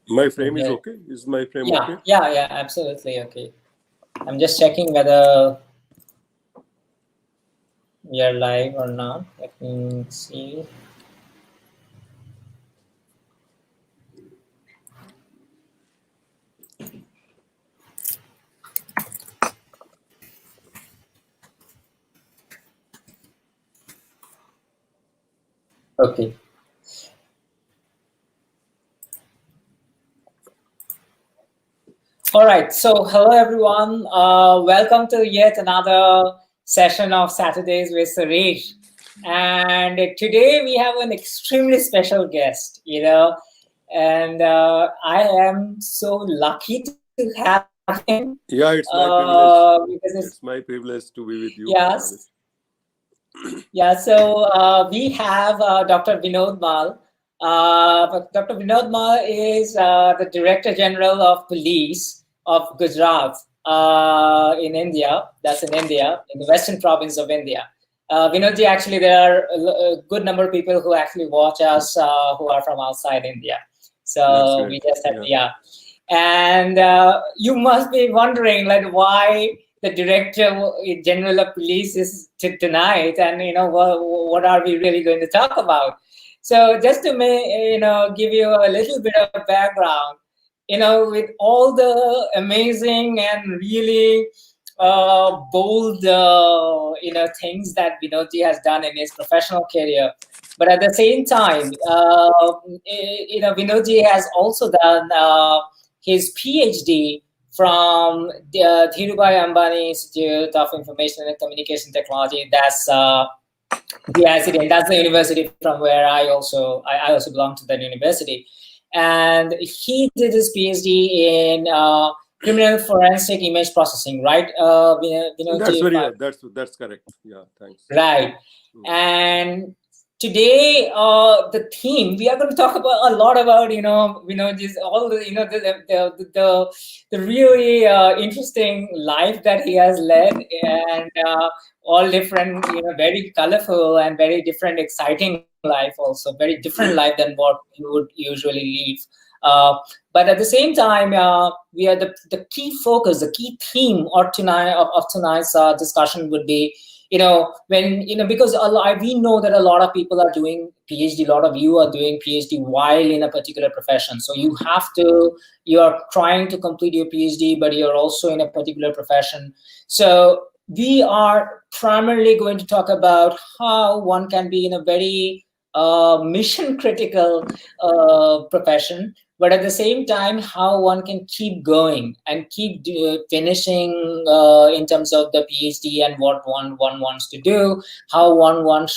My frame is okay? Is my frame okay? Yeah, absolutely okay. I'm just checking whether we are live or not. Let me see. Okay. All right. So, hello everyone. Welcome to yet another session of Saturdays with Sourish. And today we have an extremely special guest, and I am so lucky to have him. Yeah, it's my privilege. It's my privilege to be with you. Yes. Yeah. So we have Dr. Vinod Mall. Dr. Vinod Mall is the Director General of Police of Gujarat in India. That's in India, in the Western province of India. Vinodji, actually, there are a good number of people who actually watch us who are from outside India. So we just have, And you must be wondering, like, why the Director General of Police is tonight, and what are we really going to talk about? So just to give you a little bit of background, with all the amazing and really bold things that Vinodji has done in his professional career, but at the same time, Vinodji has also done his Ph.D. from the Dhirubhai Ambani Institute of Information and Communication Technology. That's that's the university from where I also belong to that university. And he did his PhD in criminal forensic image processing, right? That's correct. Yeah, thanks. Right. And today, the theme we are going to talk about a lot about just all the the really interesting life that he has led, and all different, very colorful and very different, exciting life. Also, very different life than what you would usually live. But at the same time, we are the key focus, the key theme of tonight's discussion would be. Because we know that a lot of people are doing PhD, a lot of you are doing PhD while in a particular profession. So you are trying to complete your PhD, but you're also in a particular profession. So we are primarily going to talk about how one can be in a very mission critical profession, but at the same time, how one can keep going and keep finishing in terms of the PhD and what one wants to do, how one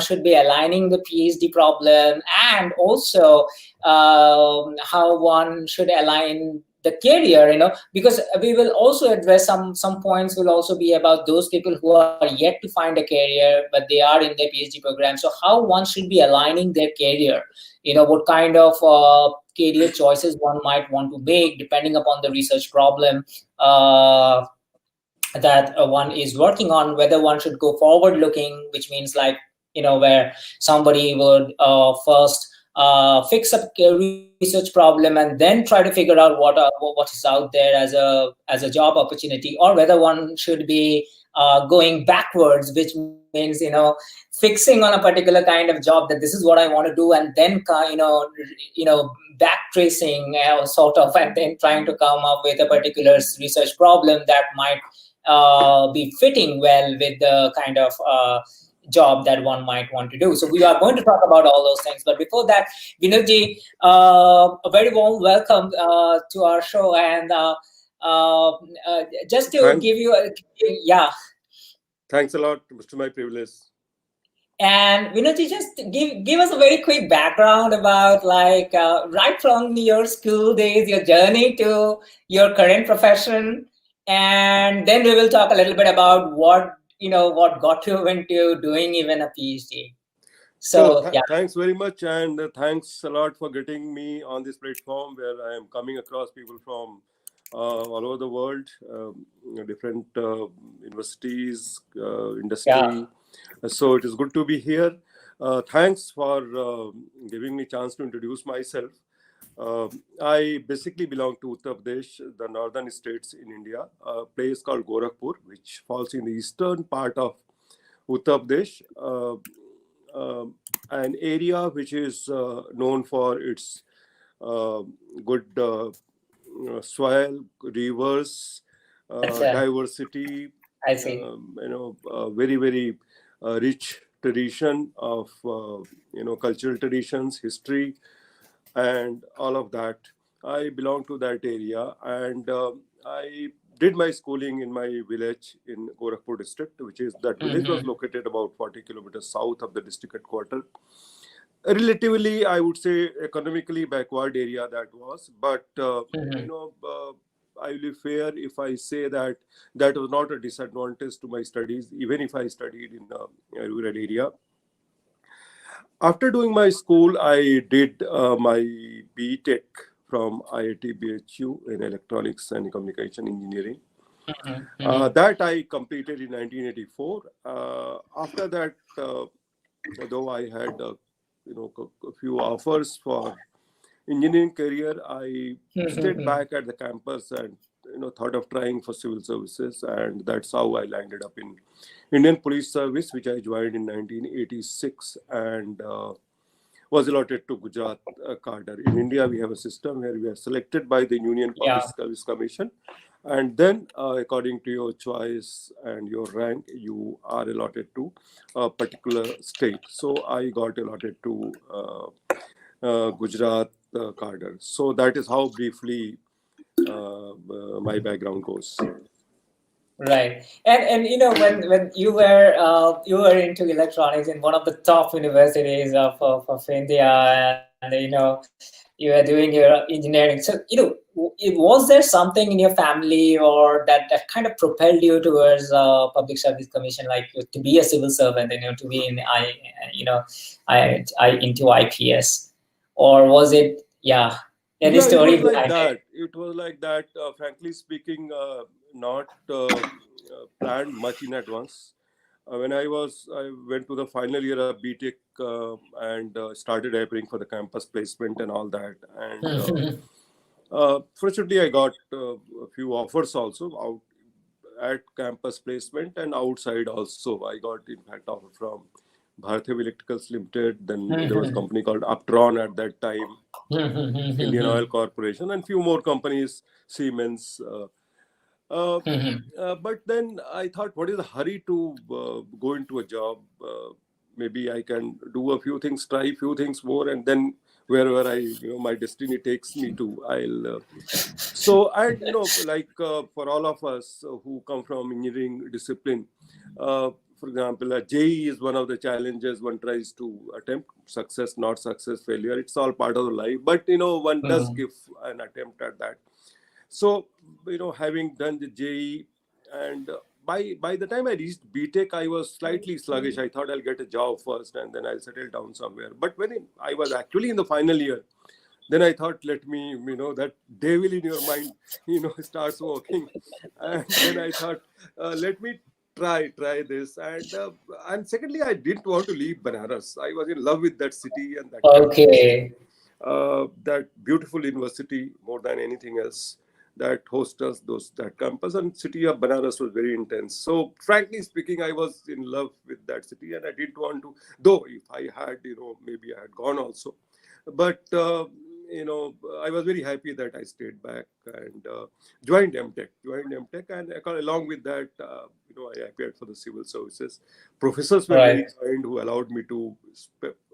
should be aligning the PhD problem, and also how one should align the career, because we will also address some points will also be about those people who are yet to find a career, but they are in their PhD program. So how one should be aligning their career, what kind of career choices one might want to make depending upon the research problem that one is working on, whether one should go forward looking, which means like, where somebody would first fix up a research problem and then try to figure out what is out there as a job opportunity, or whether one should be going backwards, which means fixing on a particular kind of job that this is what I want to do, and then back tracing sort of, and then trying to come up with a particular research problem that might be fitting well with the kind of job that one might want to do. So we are going to talk about all those things. But before that, Vinodji, a very warm welcome to our show. And just to give you Thanks a lot. It's my privilege. And Vinodji, just give us a very quick background about right from your school days, your journey to your current profession, and then we will talk a little bit about what got you into doing even a PhD. So thanks very much, and thanks a lot for getting me on this platform where I am coming across people from all over the world, different universities, industry. So it is good to be here. Thanks for giving me a chance to introduce myself. I basically belong to Uttar Pradesh, the northern states in India, a place called Gorakhpur, which falls in the eastern part of Uttar Pradesh, an area which is known for its uh, good soil, rivers, Acha, diversity, I see. very, very rich tradition of, cultural traditions, history, and all of that. I belong to that area, and I did my schooling in my village in Gorakhpur district, which is that village was Mm-hmm. located about 40 kilometers south of the district headquarters. Relatively, I would say economically backward area that was, but Mm-hmm. I will be fair if I say that that was not a disadvantage to my studies, even if I studied in a rural area. After doing my school, I did my B.Tech from IIT BHU in Electronics and Communication Engineering. Mm-hmm. That I completed in 1984. After that, though I had a few offers for engineering career, I stayed Mm-hmm. back at the campus and thought of trying for civil services, and that's how I landed up in Indian Police Service, which I joined in 1986, and was allotted to Gujarat cadre. In India, we have a system where we are selected by the Union Public Yeah. Service Commission, and then, according to your choice and your rank, you are allotted to a particular state. So I got allotted to Gujarat cadre. So that is how briefly my background goes. Right. And when you were into electronics in one of the top universities of India, and you were doing your engineering. So was there something in your family or that kind of propelled you towards public service commission, like to be a civil servant, to be in I into IPS, or was it, yeah, any Yeah, it story was like behind it? that. It was like that. Frankly speaking, not planned much in advance. When I went to the final year of B.Tech and started appearing for the campus placement and all that. And fortunately, I got a few offers also out at campus placement and outside also. I got, in fact, offer from Bharatiya Electricals Limited. Then there was a company called Uptron at that time, Indian Oil Corporation, and few more companies, Siemens. Uh, but then I thought, what is the hurry to go into a job? Maybe I can do a few things, try a few things more, and then wherever my destiny takes me to, I'll. So, and like for all of us who come from engineering discipline, for example, JE is one of the challenges one tries to attempt. Success, not success, failure. It's all part of the life. But one does give an attempt at that. So, having done the JE, and by the time I reached B.Tech, I was slightly sluggish. I thought I'll get a job first, and then I'll settle down somewhere. But when I was actually in the final year, then I thought, let me, that devil in your mind, starts working, and then I thought, let me try this, and secondly, I didn't want to leave Banaras. I was in love with that city and that campus, Okay. that beautiful university more than anything else that hosts us, that campus, and city of Banaras was very intense. So frankly speaking, I was in love with that city, and I didn't want to. Though if I had, maybe I had gone also, but I was very happy that I stayed back and joined MTech. And along with that, I appeared for the civil services. Professors were very Right. kind who allowed me to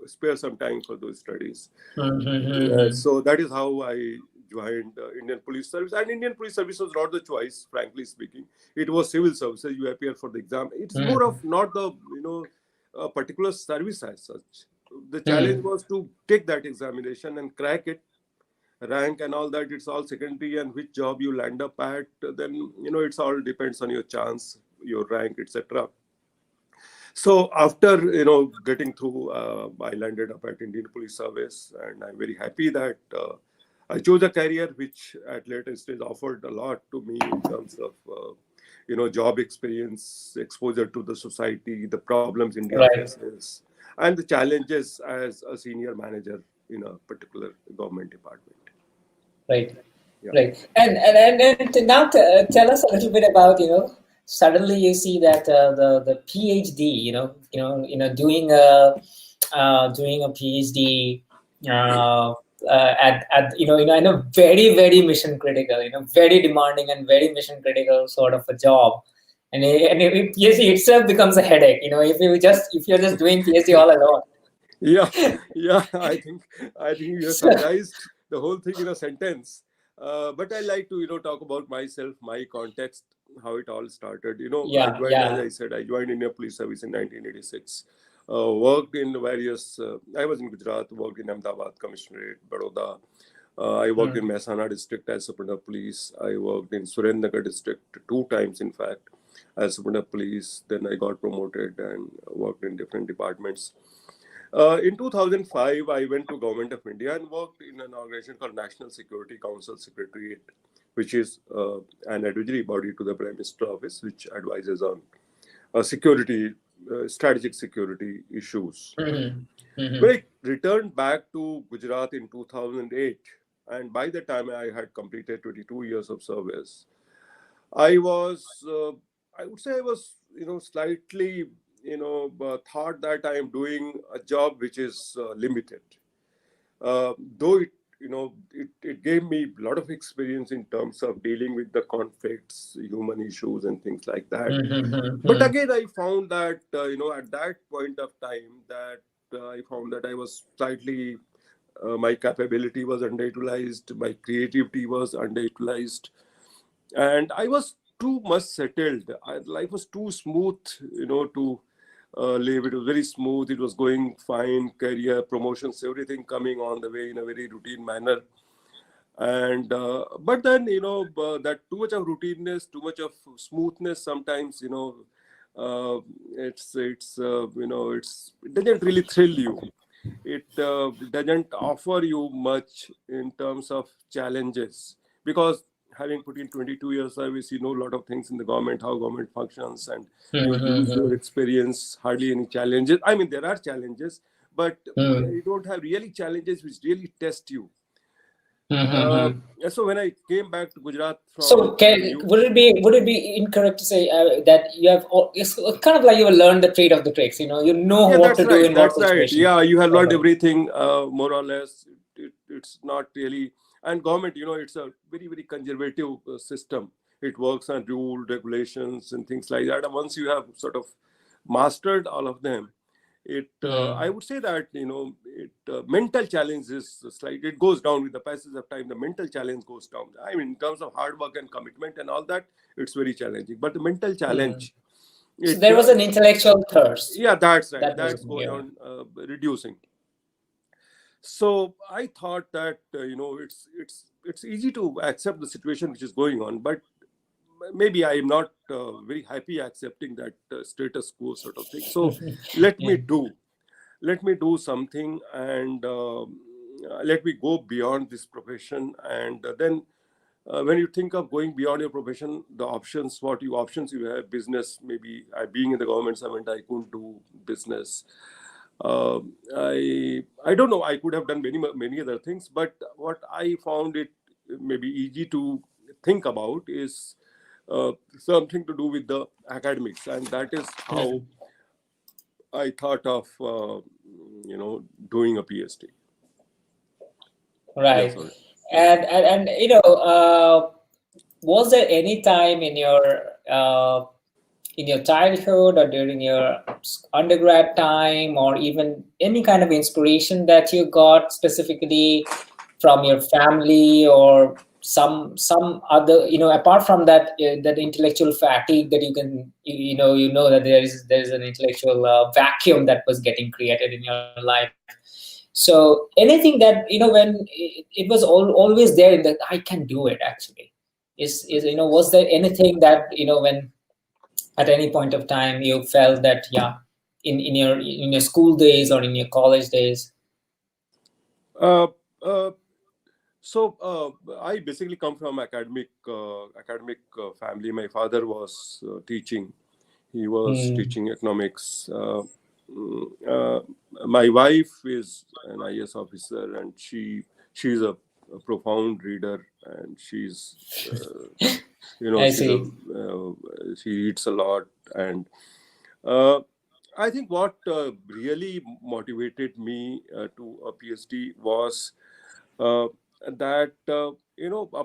spare some time for those studies. Mm-hmm. So that is how I joined Indian Police Service. And Indian Police Service was not the choice, frankly speaking. It was civil services. You appear for the exam. It's more of not the particular service as such. The challenge was to take that examination and crack it. Rank and all that, it's all secondary, and which job you land up at, then it's all depends on your chance, your rank, etc. So after getting through, I landed up at Indian Police Service, and I'm very happy that I chose a career which at later stage offered a lot to me in terms of job experience, exposure to the society, the problems India Right. faces, and the challenges as a senior manager. in a particular government department. Right. Yeah. Right. And now tell us a little bit about, suddenly you see that the PhD, doing a PhD I know very mission critical, very demanding and very mission critical sort of a job. And PhD itself becomes a headache, if you're just doing PhD all alone. Yeah, I think you have summarized the whole thing in a sentence. But I like to talk about myself, my context, how it all started. I joined, as I said, I joined Indian Police Service in 1986. Worked in various. I was in Gujarat. Worked in Ahmedabad Commissionerate, Baroda. I worked in Mehsana district as Superintendent of Police. I worked in Surendranagar district 2 times, in fact, as Superintendent of Police. Then I got promoted and worked in different departments. In 2005, I went to Government of India and worked in an organization called National Security Council Secretariat, which is an advisory body to the Prime Minister Office, which advises on security, strategic security issues. When I returned back to Gujarat in 2008, and by the time I had completed 22 years of service, I was, I would say I was, slightly, thought that I am doing a job which is limited. Though it gave me a lot of experience in terms of dealing with the conflicts, human issues, and things like that. But again, I found that, at that point of time, that I found that I was slightly, my capability was underutilized, my creativity was underutilized, and I was too much settled. Life was too smooth, to live. It was very smooth. It was going fine. Career, promotions, everything coming on the way in a very routine manner. And but then that too much of routineness, too much of smoothness. Sometimes it doesn't really thrill you. It doesn't offer you much in terms of challenges, because having put in 22 years service, you know a lot of things in the government, how government functions, and you use your experience. Hardly any challenges. I mean, there are challenges, but you don't have really challenges which really test you. So when I came back to Gujarat from would it be incorrect to say that you have, it's kind of like you have learned the trade of the tricks, you know what to do in what situation. Yeah, you have learned everything more or less. It's not really, and government, it's a very, very conservative system. It works on rule, regulations, and things like that. And once you have sort of mastered all of them, I would say that mental challenge is slightly, it goes down with the passage of time. The mental challenge goes down. I mean, in terms of hard work and commitment and all that, it's very challenging. But the mental challenge, so there was an intellectual thirst. Yeah, that's right. That's going on reducing. So I thought that it's easy to accept the situation which is going on, but maybe I am not very happy accepting that status quo sort of thing. So let me do something, and let me go beyond this profession. And then when you think of going beyond your profession, the options you have, business, maybe being in the government servant, I couldn't do business. I don't know, I could have done many other things, but what I found it maybe easy to think about is something to do with the academics, and that is how I thought of doing a PhD. Right. And was there any time in your childhood or during your undergrad time, or even any kind of inspiration that you got specifically from your family or some other, apart from that that intellectual fatigue that you can that there is an intellectual vacuum that was getting created in your life? So anything that when it was always there in that I can do it, actually, is was there anything that when at any point of time you felt that in your school days or in your college days? So I basically come from academic family. My father was teaching. He was teaching economics. my wife is an IAS officer, and she's a profound reader, and she's I she's see. she reads a lot. And uh, I think what really motivated me to a PhD was uh, that a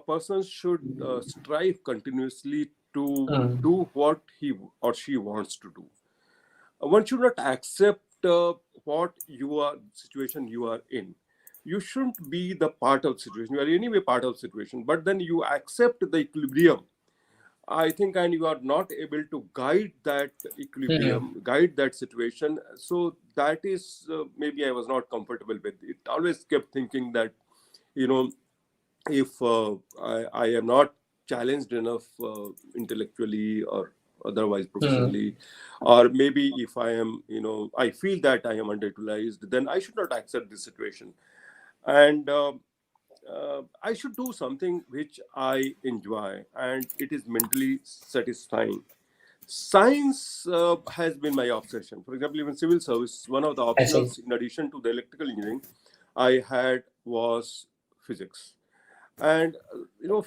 person should strive continuously to Mm. do what he or she wants to do. One should not accept what you are situation you are in. You shouldn't be the part of situation. You are anyway part of situation, but then you accept the equilibrium, I think, and you are not able to guide that Mm. equilibrium, guide that situation. So that is maybe I was not comfortable with it. Always kept thinking that, you know, if I am not challenged enough intellectually or otherwise Mm. professionally, or maybe if I am, I feel that I am underutilized, then I should not accept this situation. And I should do something which I enjoy and it is mentally satisfying. Science has been my obsession. For example, even civil service, one of the I see. optionals in addition to the electrical engineering I had was physics. And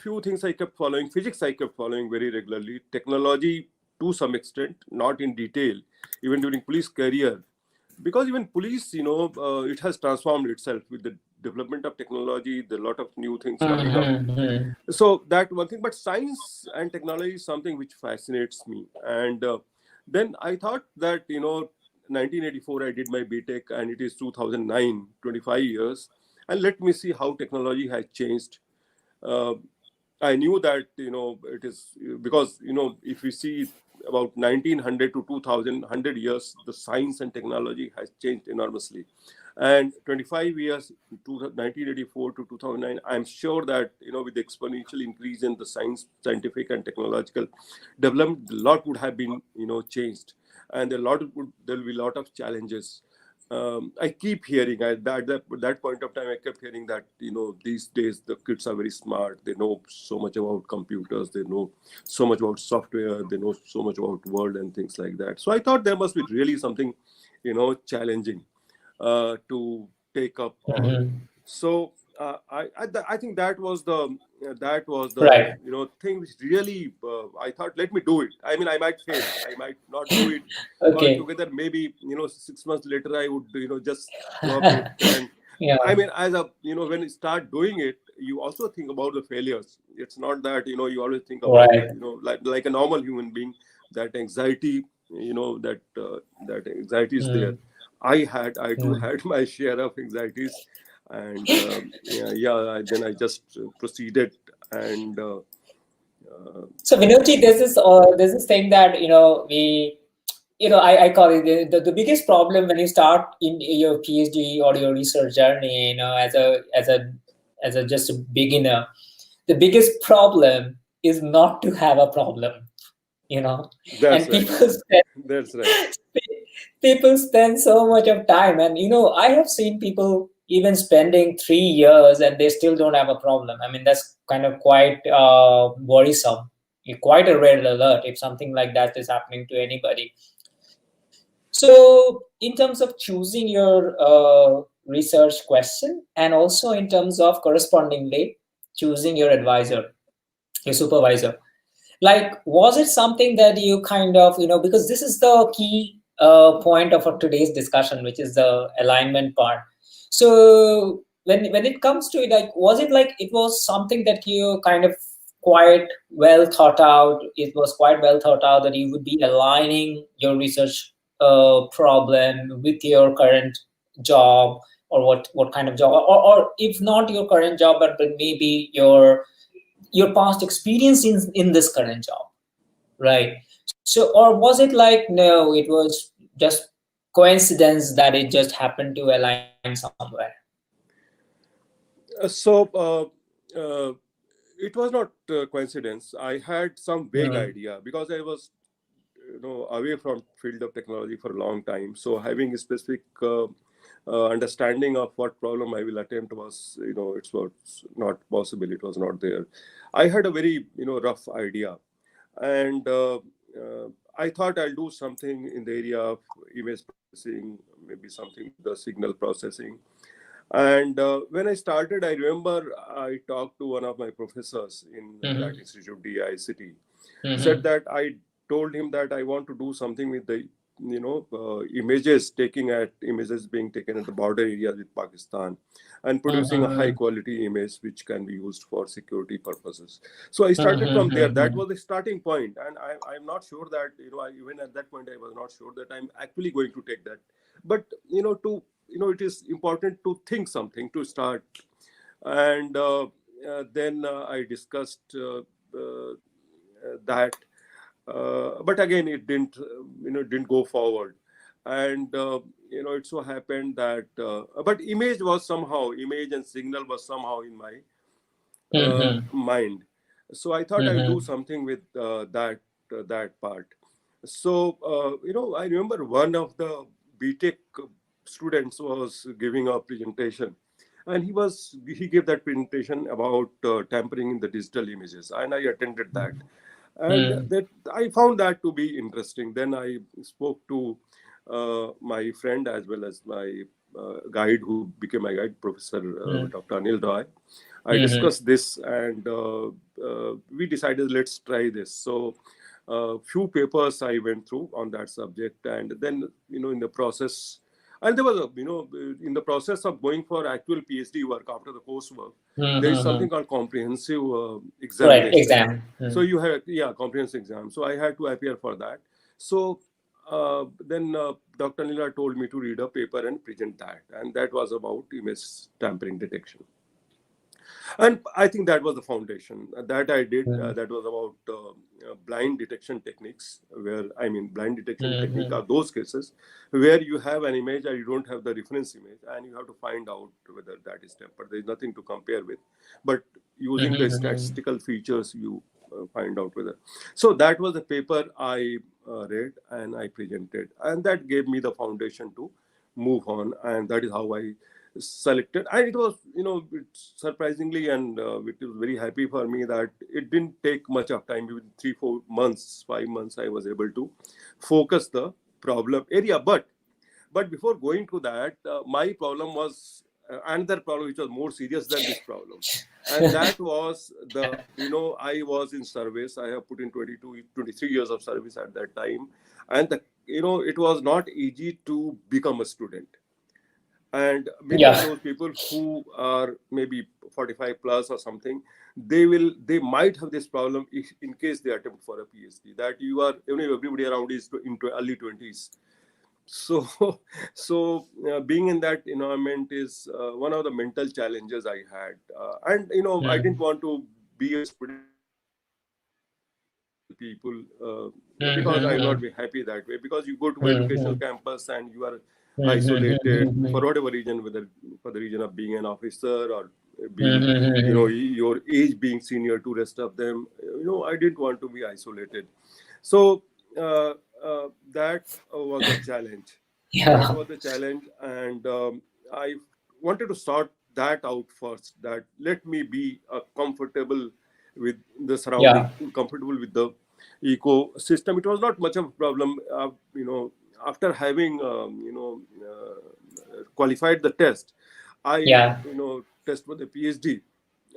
few things I kept following. Physics I kept following very regularly. Technology to some extent, not in detail, even during police career, because even police, it has transformed itself with the development of technology. There are a lot of new things coming up. Mm-hmm. So that one thing, but science and technology is something which fascinates me. And then I thought that 1984 I did my B.Tech, and it is 2009, 25 years, and let me see how technology has changed. uh, I knew that it is because if we see about 1900 to 2000 years, the science and technology has changed enormously, and 25 years to 1984 to 2009, I'm sure that with the exponential increase in the scientific and technological development, a lot would have been changed, and there will be a lot of challenges. I keep hearing that point of time, I kept hearing that these days the kids are very smart. They know so much about computers. They know so much about software. They know so much about world and things like that. So I thought there must be really something challenging to take up on. Mm-hmm. So I think that was the Right. thing which really I thought, let me do it. I mean, I might fail, I might not do it Okay. altogether. Maybe 6 months later I would just drop it. And Yeah. I mean, as a when you start doing it, you also think about the failures. It's not that you always think about Right. like a normal human being, that anxiety, that anxiety is there. Mm. I too Mm. had my share of anxieties. And then I just proceeded. And So Vinodji, there's this thing that I call it the biggest problem when you start in your PhD or your research journey, as a just a beginner. The biggest problem is not to have a problem, that's and right. people spend That's right. people spend so much of time, and I have seen people even spending 3 years and they still don't have a problem. I mean, that's kind of quite worrisome, quite a red alert if something like that is happening to anybody. So in terms of choosing your research question, and also in terms of correspondingly choosing your advisor, your supervisor, like, was it something that you kind of, because this is the key point of our today's discussion, which is the alignment part. So when it comes to it, like, was it like it was something that you kind of quite well thought out? It was quite well thought out that you would be aligning your research problem with your current job, or what kind of job, or if not your current job, but maybe your past experience in this current job, right? So, or was it like, no, it was just coincidence that it just happened to align somewhere? So it was not coincidence. I had some vague Mm. idea because I was away from field of technology for a long time. So having a specific understanding of what problem I will attempt was it was not possible. It was not there. I had a very rough idea. And I thought I'll do something in the area of image processing, maybe something with the signal processing. And when I started, I remember I talked to one of my professors in that institute, DICT, said that I told him that I want to do something with the images being taken at the border areas with Pakistan and producing a high quality image which can be used for security purposes. So I started from there. That was the starting point. And I'm not sure that, even at that point, I was not sure that I'm actually going to take that. But, it is important to think something to start. And then I discussed that. But again, it didn't go forward. And, it so happened that, but image and signal was somehow in my mind. So I thought I'd do something with that part. So, I remember one of the B.Tech students was giving a presentation, and he gave that presentation about tampering in the digital images, and I attended that. And that I found that to be interesting. Then I spoke to my friend as well as my guide, who became my guide, Professor Dr. Anil Roy. I discussed this, and we decided, let's try this. So few papers I went through on that subject, and then in the process, and there was in the process of going for actual PhD work after the coursework, there is something called comprehensive examination. Right, exam. So you had comprehensive exam. So I had to appear for that. So then Dr. Nila told me to read a paper and present that, and that was about image tampering detection. And I think that was the foundation that I did. That was about blind detection techniques, blind detection technique are those cases where you have an image and you don't have the reference image, and you have to find out whether that is tempered. There is nothing to compare with, but using the statistical features, you find out whether. So that was the paper I read and I presented, and that gave me the foundation to move on, and that is how I selected. And it was, surprisingly, and it was very happy for me that it didn't take much of time. Within 3-4 months, 5 months, I was able to focus the problem area. But before going to that, my problem was another problem which was more serious than this problem, and that was I was in service. I have put in 23 years of service at that time, and it was not easy to become a student. And many of those people who are maybe 45 plus or something, they might have this problem in case they attempt for a PhD, that everybody around is into early 20s. So being in that environment is one of the mental challenges I had. And, I didn't want to be a student people because I will not be happy that way, because you go to educational campus and you are isolated for whatever reason, whether for the reason of being an officer or being, your age being senior to rest of them. I didn't want to be isolated. So that was a challenge. That was the challenge, and I wanted to sort that out first. That let me be comfortable with the surrounding, comfortable with the ecosystem. It was not much of a problem. After having qualified the test, I test for the PhD.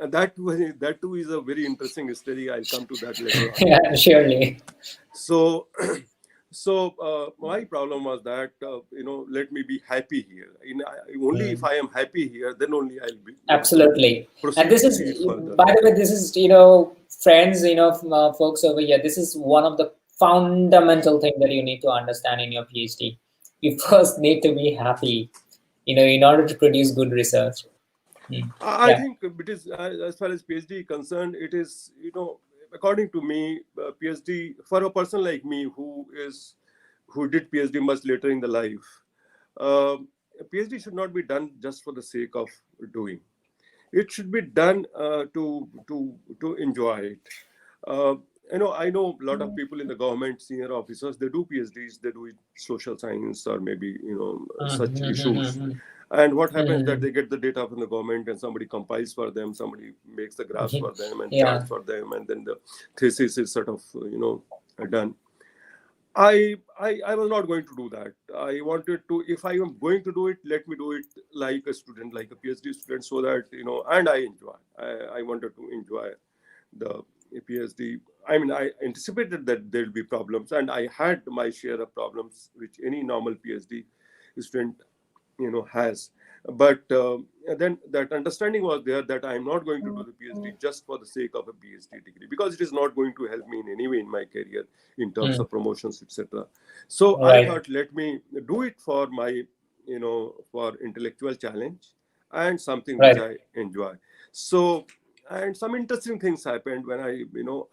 And that too is a very interesting story. I'll come to that later on. Yeah, surely. So my problem was that let me be happy here. Only if I am happy here, then only I'll be absolutely. And this is, by the way, this is friends, folks over here. This is one of the fundamental things that you need to understand in your PhD. You first need to be happy, in order to produce good research. I think it is, as far as PhD is concerned, it is, according to me, PhD for a person like me who did PhD much later in the life, a PhD should not be done just for the sake of doing. It should be done to enjoy it. I know a lot of people in the government, senior officers, they do PhDs, they do social science or maybe such issues. And what happens that they get the data from the government and somebody compiles for them, somebody makes the graphs for them and charts for them, and then the thesis is sort of done. I was not going to do that. I wanted to, if I am going to do it, let me do it like a student, like a PhD student, so that, and I enjoy. I wanted to enjoy the PhD. I mean, I anticipated that there'll be problems, and I had my share of problems, which any normal PhD student, has. But then that understanding was there that I'm not going to do the PhD just for the sake of a PhD degree, because it is not going to help me in any way in my career in terms of promotions, etc. So I Right. thought, let me do it for my, for intellectual challenge and something which Right. I enjoy. So, and some interesting things happened when I,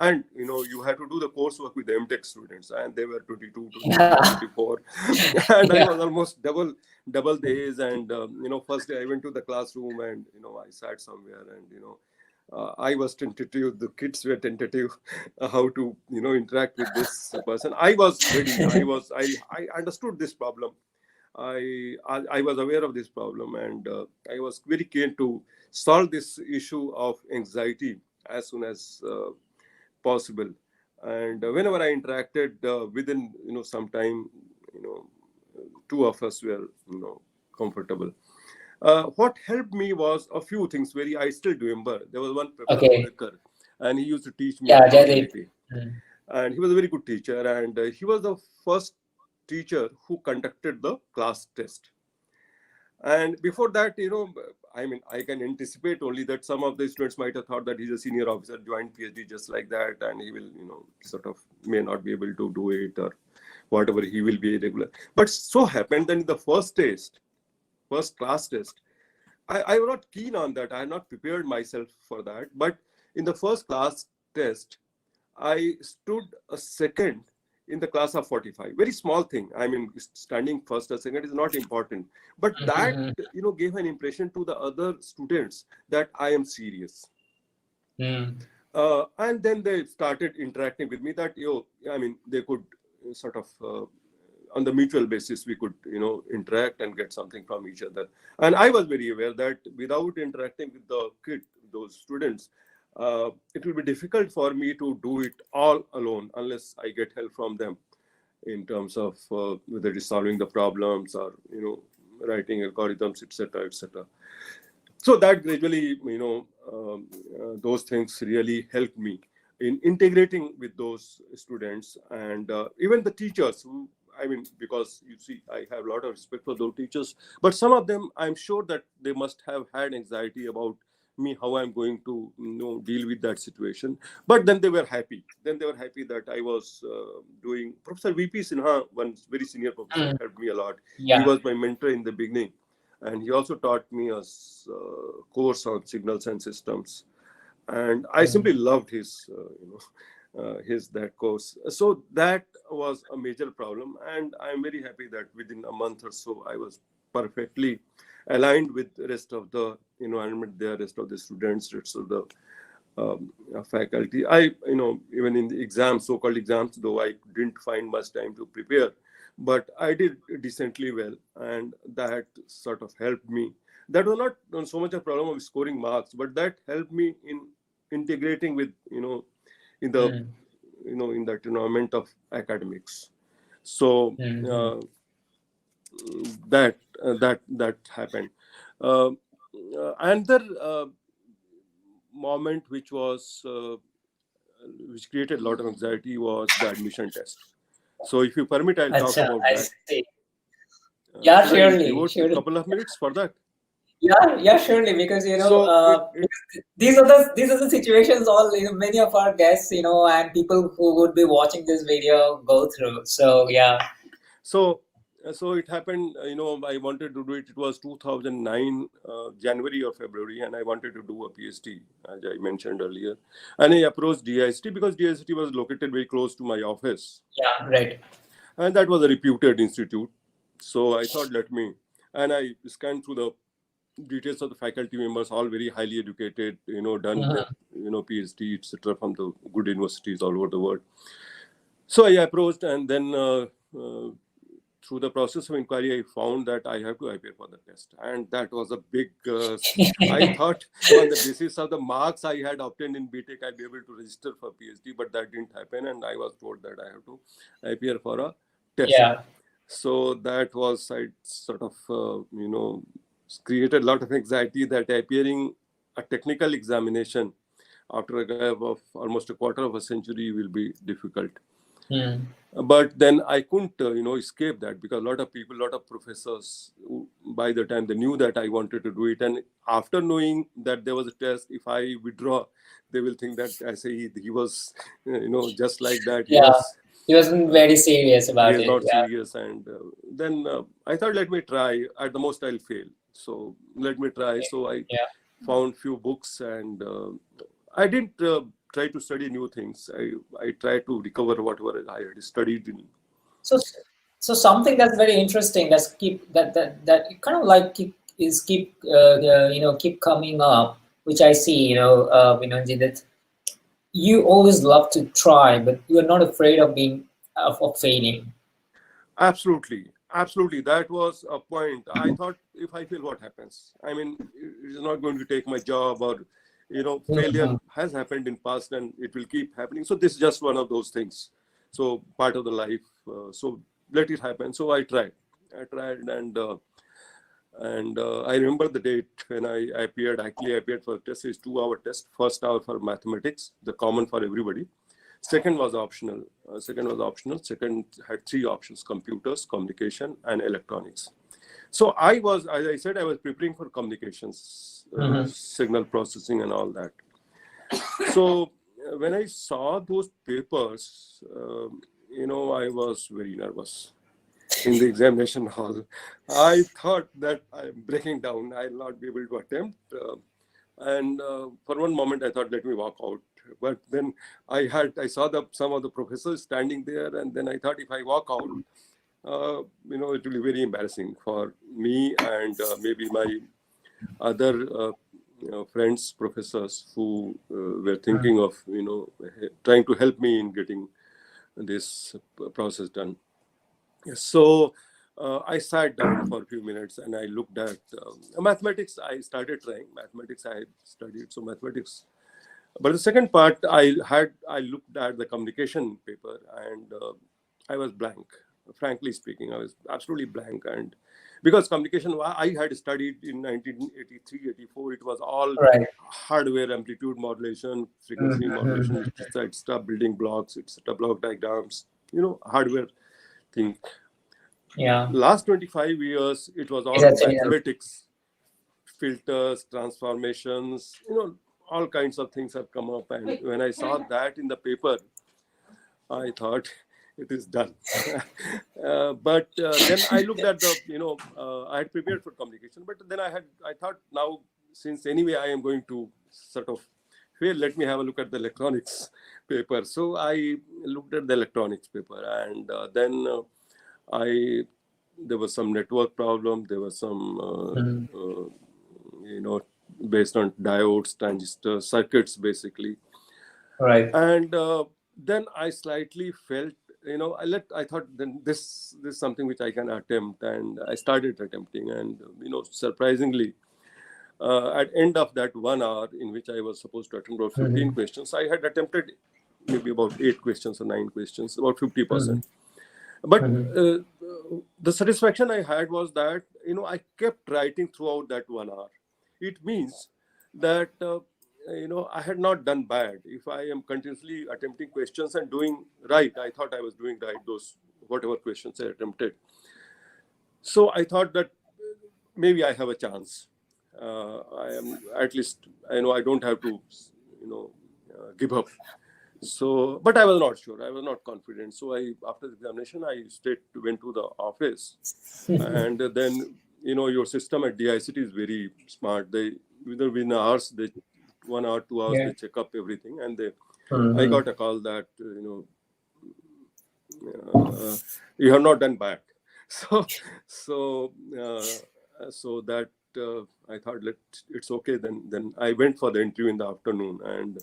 and you had to do the coursework with the M.Tech students, and they were 22, 23, Yeah. 24, and I Yeah. was almost double days. And first day I went to the classroom, and I sat somewhere, and I was tentative, the kids were tentative, how to interact with this person. I was ready. I understood this problem. I was aware of this problem, and I was very keen to solve this issue of anxiety as soon as possible. And whenever I interacted, within some time, you know two of us were comfortable. What helped me was a few things. Very, I still remember. There was one Professor Okay. Gorakhpur, and he used to teach me Yeah, Jaideep. accountability. And he was a very good teacher, and he was the first teacher who conducted the class test. And before that, I mean, I can anticipate only that some of the students might have thought that he's a senior officer, joined PhD just like that, and he will, sort of may not be able to do it, or whatever, he will be irregular. But so happened that in the first class test, I was not keen on that. I had not prepared myself for that. But in the first class test, I stood a second in the class of 45. Very small thing. I mean, standing first or second is not important. But that, Mhm. gave an impression to the other students that I am serious. Mm. And then they started interacting with me that, I mean, they could sort of, on the mutual basis, we could, interact and get something from each other. And I was very aware that without interacting with those students, it will be difficult for me to do it all alone unless I get help from them in terms of whether it is solving the problems or, writing algorithms, etc., etc. So that gradually, those things really helped me in integrating with those students, and even the teachers who, I mean, because you see, I have a lot of respect for those teachers, but some of them, I'm sure that they must have had anxiety about me, how I'm going to, deal with that situation. But then they were happy. Then they were happy that I was doing. Professor VP Sinha, one very senior professor, Mm. helped me a lot. He Yeah. was my mentor in the beginning, and he also taught me a course on signals and systems. And I Mm. simply loved his that course. So that was a major problem, and I'm very happy that within a month or so I was perfectly aligned with the rest of the environment there, rest of the students, rest of the faculty. Even in the exams, so-called exams, though I didn't find much time to prepare, but I did decently well, and that sort of helped me. That was not so much a problem of scoring marks, but that helped me in integrating with, in the, Mm. in that environment of academics. So Mhm. that happened. Uh, Another moment which created a lot of anxiety was the admission test. So if you permit, I'll talk Acha, about I that. see. Yeah, Should I surely, devote a surely. couple of minutes for that? Yeah, yeah, surely, because So these are the situations all many of our guests and people who would be watching this video go through. So yeah. so so it happened. I wanted to do it. It was 2009, January or February, and I wanted to do a PhD, as I mentioned earlier. And I approached DIST because DIST was located very close to my office, Yeah, right. and that was a reputed institute. So I thought, let me. And I scanned through the details of the faculty members, all very highly educated, done their, Mhm. PhD, etc., from the good universities all over the world. So I approached, and then through the process of inquiry, I found that I have to appear for the test. And that was a big, I thought on the basis of the marks I had obtained in B.Tech, I'd be able to register for Ph.D., but that didn't happen. And I was told that I have to appear for a test. Yeah. So that was, I sort of, created a lot of anxiety that appearing a technical examination after a gap of almost a quarter of a century will be difficult. But then I couldn't, escape that, because a lot of people, a lot of professors, by the time they knew that I wanted to do it, and after knowing that there was a test, if I withdraw, they will think that I say he was, just like that. He wasn't very serious about he is it. not serious. And then I thought, let me try. At the most, I'll fail. So let me try. So I found few books, and I didn't try to study new things. I tried to recover whatever I had studied in. So something that's very interesting. That's keep kind of like keep coming up, which I see. Vinodji, that you always love to try, but you are not afraid of being of failing. Absolutely. That was a point. I thought, if I fail, what happens? I mean, it's not going to take my job, or failure has happened in past and it will keep happening. So this is just one of those things. So part of the life. So let it happen. So I tried, and I remember the date when I appeared. Actually, I appeared for a test. It's 2-hour test. First hour for mathematics, the common for everybody. Second was optional. Second had 3 options: computers, communication, and electronics. So I was, as I said, I was preparing for communications, signal processing and all that. So when I saw those papers, I was very nervous in the examination hall. I thought that I'm breaking down. I'll not be able to attempt. And for one moment, I thought, let me walk out. But then I saw some of the professors standing there, and then I thought, if I walk out, it will be very embarrassing for me and maybe my other friends, professors who were thinking of, trying to help me in getting this process done. So I sat down for a few minutes and I looked at mathematics. I started trying mathematics. I had studied so mathematics. But the second part, I looked at the communication paper, and I was blank. Frankly speaking, I was absolutely blank. And because communication, I had studied in 1983, 84, it was all hardware, amplitude modulation, frequency modulation, stuff, building blocks, etc., block diagrams, hardware thing. Yeah. Last 25 years, it was all mathematics, filters, transformations, all kinds of things have come up. And when I saw that in the paper, I thought it is done. But then I looked at the, I had prepared for communication, but then I thought, now, since anyway I am going to sort of fail, let me have a look at the electronics paper. So I looked at the electronics paper, and then there was some network problem. There was some, based on diodes, transistors, circuits, basically. Right. And then I slightly felt, I thought, then this is something which I can attempt, and I started attempting. And surprisingly, at end of that 1 hour in which I was supposed to attempt about 15 questions, I had attempted maybe about 8 questions or 9 questions, about 50%. But the satisfaction I had was that, I kept writing throughout that 1 hour. It means that, I had not done bad. If I am continuously attempting questions and doing right, I thought I was doing right, those whatever questions I attempted. So I thought that maybe I have a chance. I am, at least, I don't have to, give up. So, but I was not sure. I was not confident. So after the examination, I went to the office, and then, your system at DICT is very smart. They, within hours, 1 hour, 2 hours, they check up everything. And I got a call that, you have not done bad. So that I thought, it's okay. Then I went for the interview in the afternoon, and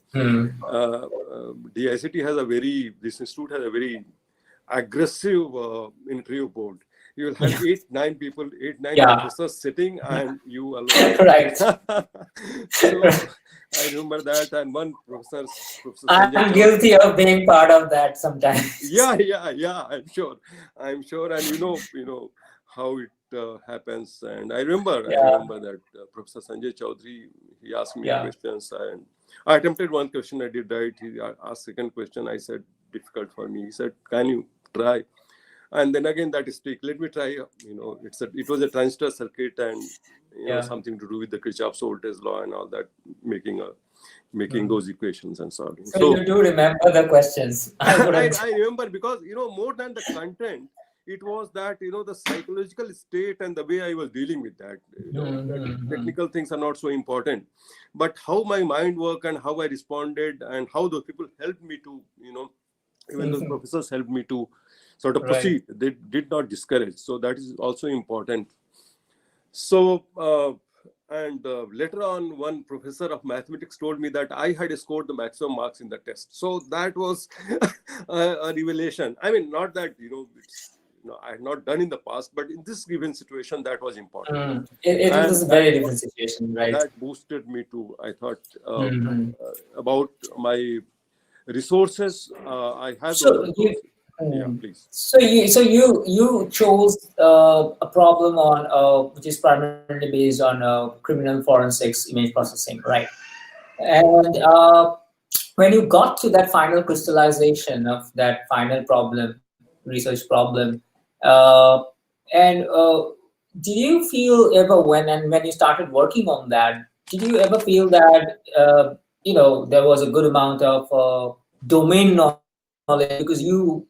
DICT has this institute has a very aggressive interview board. you will have 8-9 people, 8-9 Yeah. professors sitting, and you alone. Right. So I remember that, and one Professor Sanjay I'm Chaudhary. guilty of being part of that sometimes. Yeah. I'm sure, and you know how it happens. And I remember that Professor Sanjay Chaudhary, he asked me Yeah. questions, and I attempted one question, I did right. He asked second question, I said difficult for me. He said, "Can you try?" And then again that stick. Let me try. It was a transistor circuit, and something to do with the Kirchhoff's voltage law and all that, making those equations and solving. So you do remember the questions. I remember, because more than the content, it was that the psychological state and the way I was dealing with that. Technical things are not so important, but how my mind worked and how I responded and how those people helped me to even those professors helped me to sort of proceed. They did not discourage, so that is also important. So and later on, one professor of mathematics told me that I had scored the maximum marks in the test. So that was a revelation. I mean, not that I had not done in the past, but in this given situation, that was important. It was a very different situation, right? That boosted me too. I thought about my resources. I have those resources. Yeah, please. So you chose a problem on which is primarily based on criminal forensics image processing, right? And when you got to that final crystallization of that final problem, research problem, and did you feel ever when you started working on that, did you ever feel that there was a good amount of domain knowledge, because you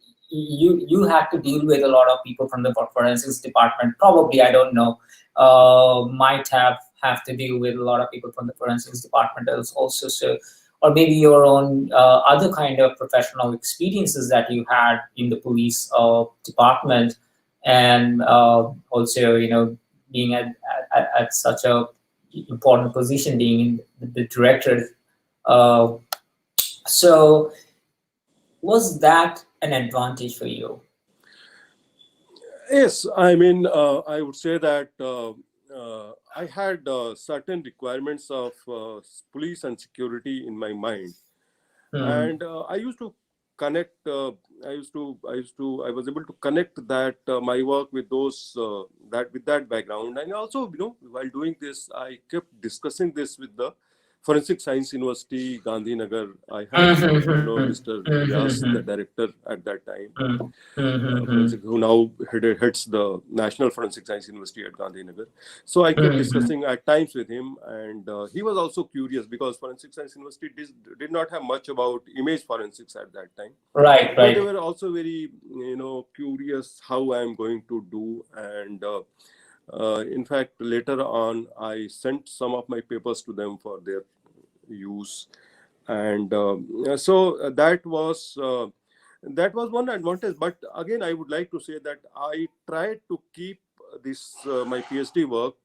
had to deal with a lot of people from the forensics department, probably, I don't know, might have to deal with a lot of people from the forensics department also, so, or maybe your own other kind of professional experiences that you had in the police department, and also being at such a important position, being in the directorate. So was that an advantage for you? Yes, I mean, I would say that I had certain requirements of police and security in my mind, and I used to connect. I was able to connect that my work with those with that background, and also while doing this, I kept discussing this with the Forensic Science University, Gandhinagar. I had Mr. Vyas, the director at that time, who now heads the National Forensic Science University at Gandhinagar. So I kept discussing at times with him, and he was also curious, because Forensic Science University did not have much about image forensics at that time. Right. But they were also very curious how I am going to do, and in fact, later on, I sent some of my papers to them for their use, and so that was one advantage. But again, I would like to say that I tried to keep this my PhD work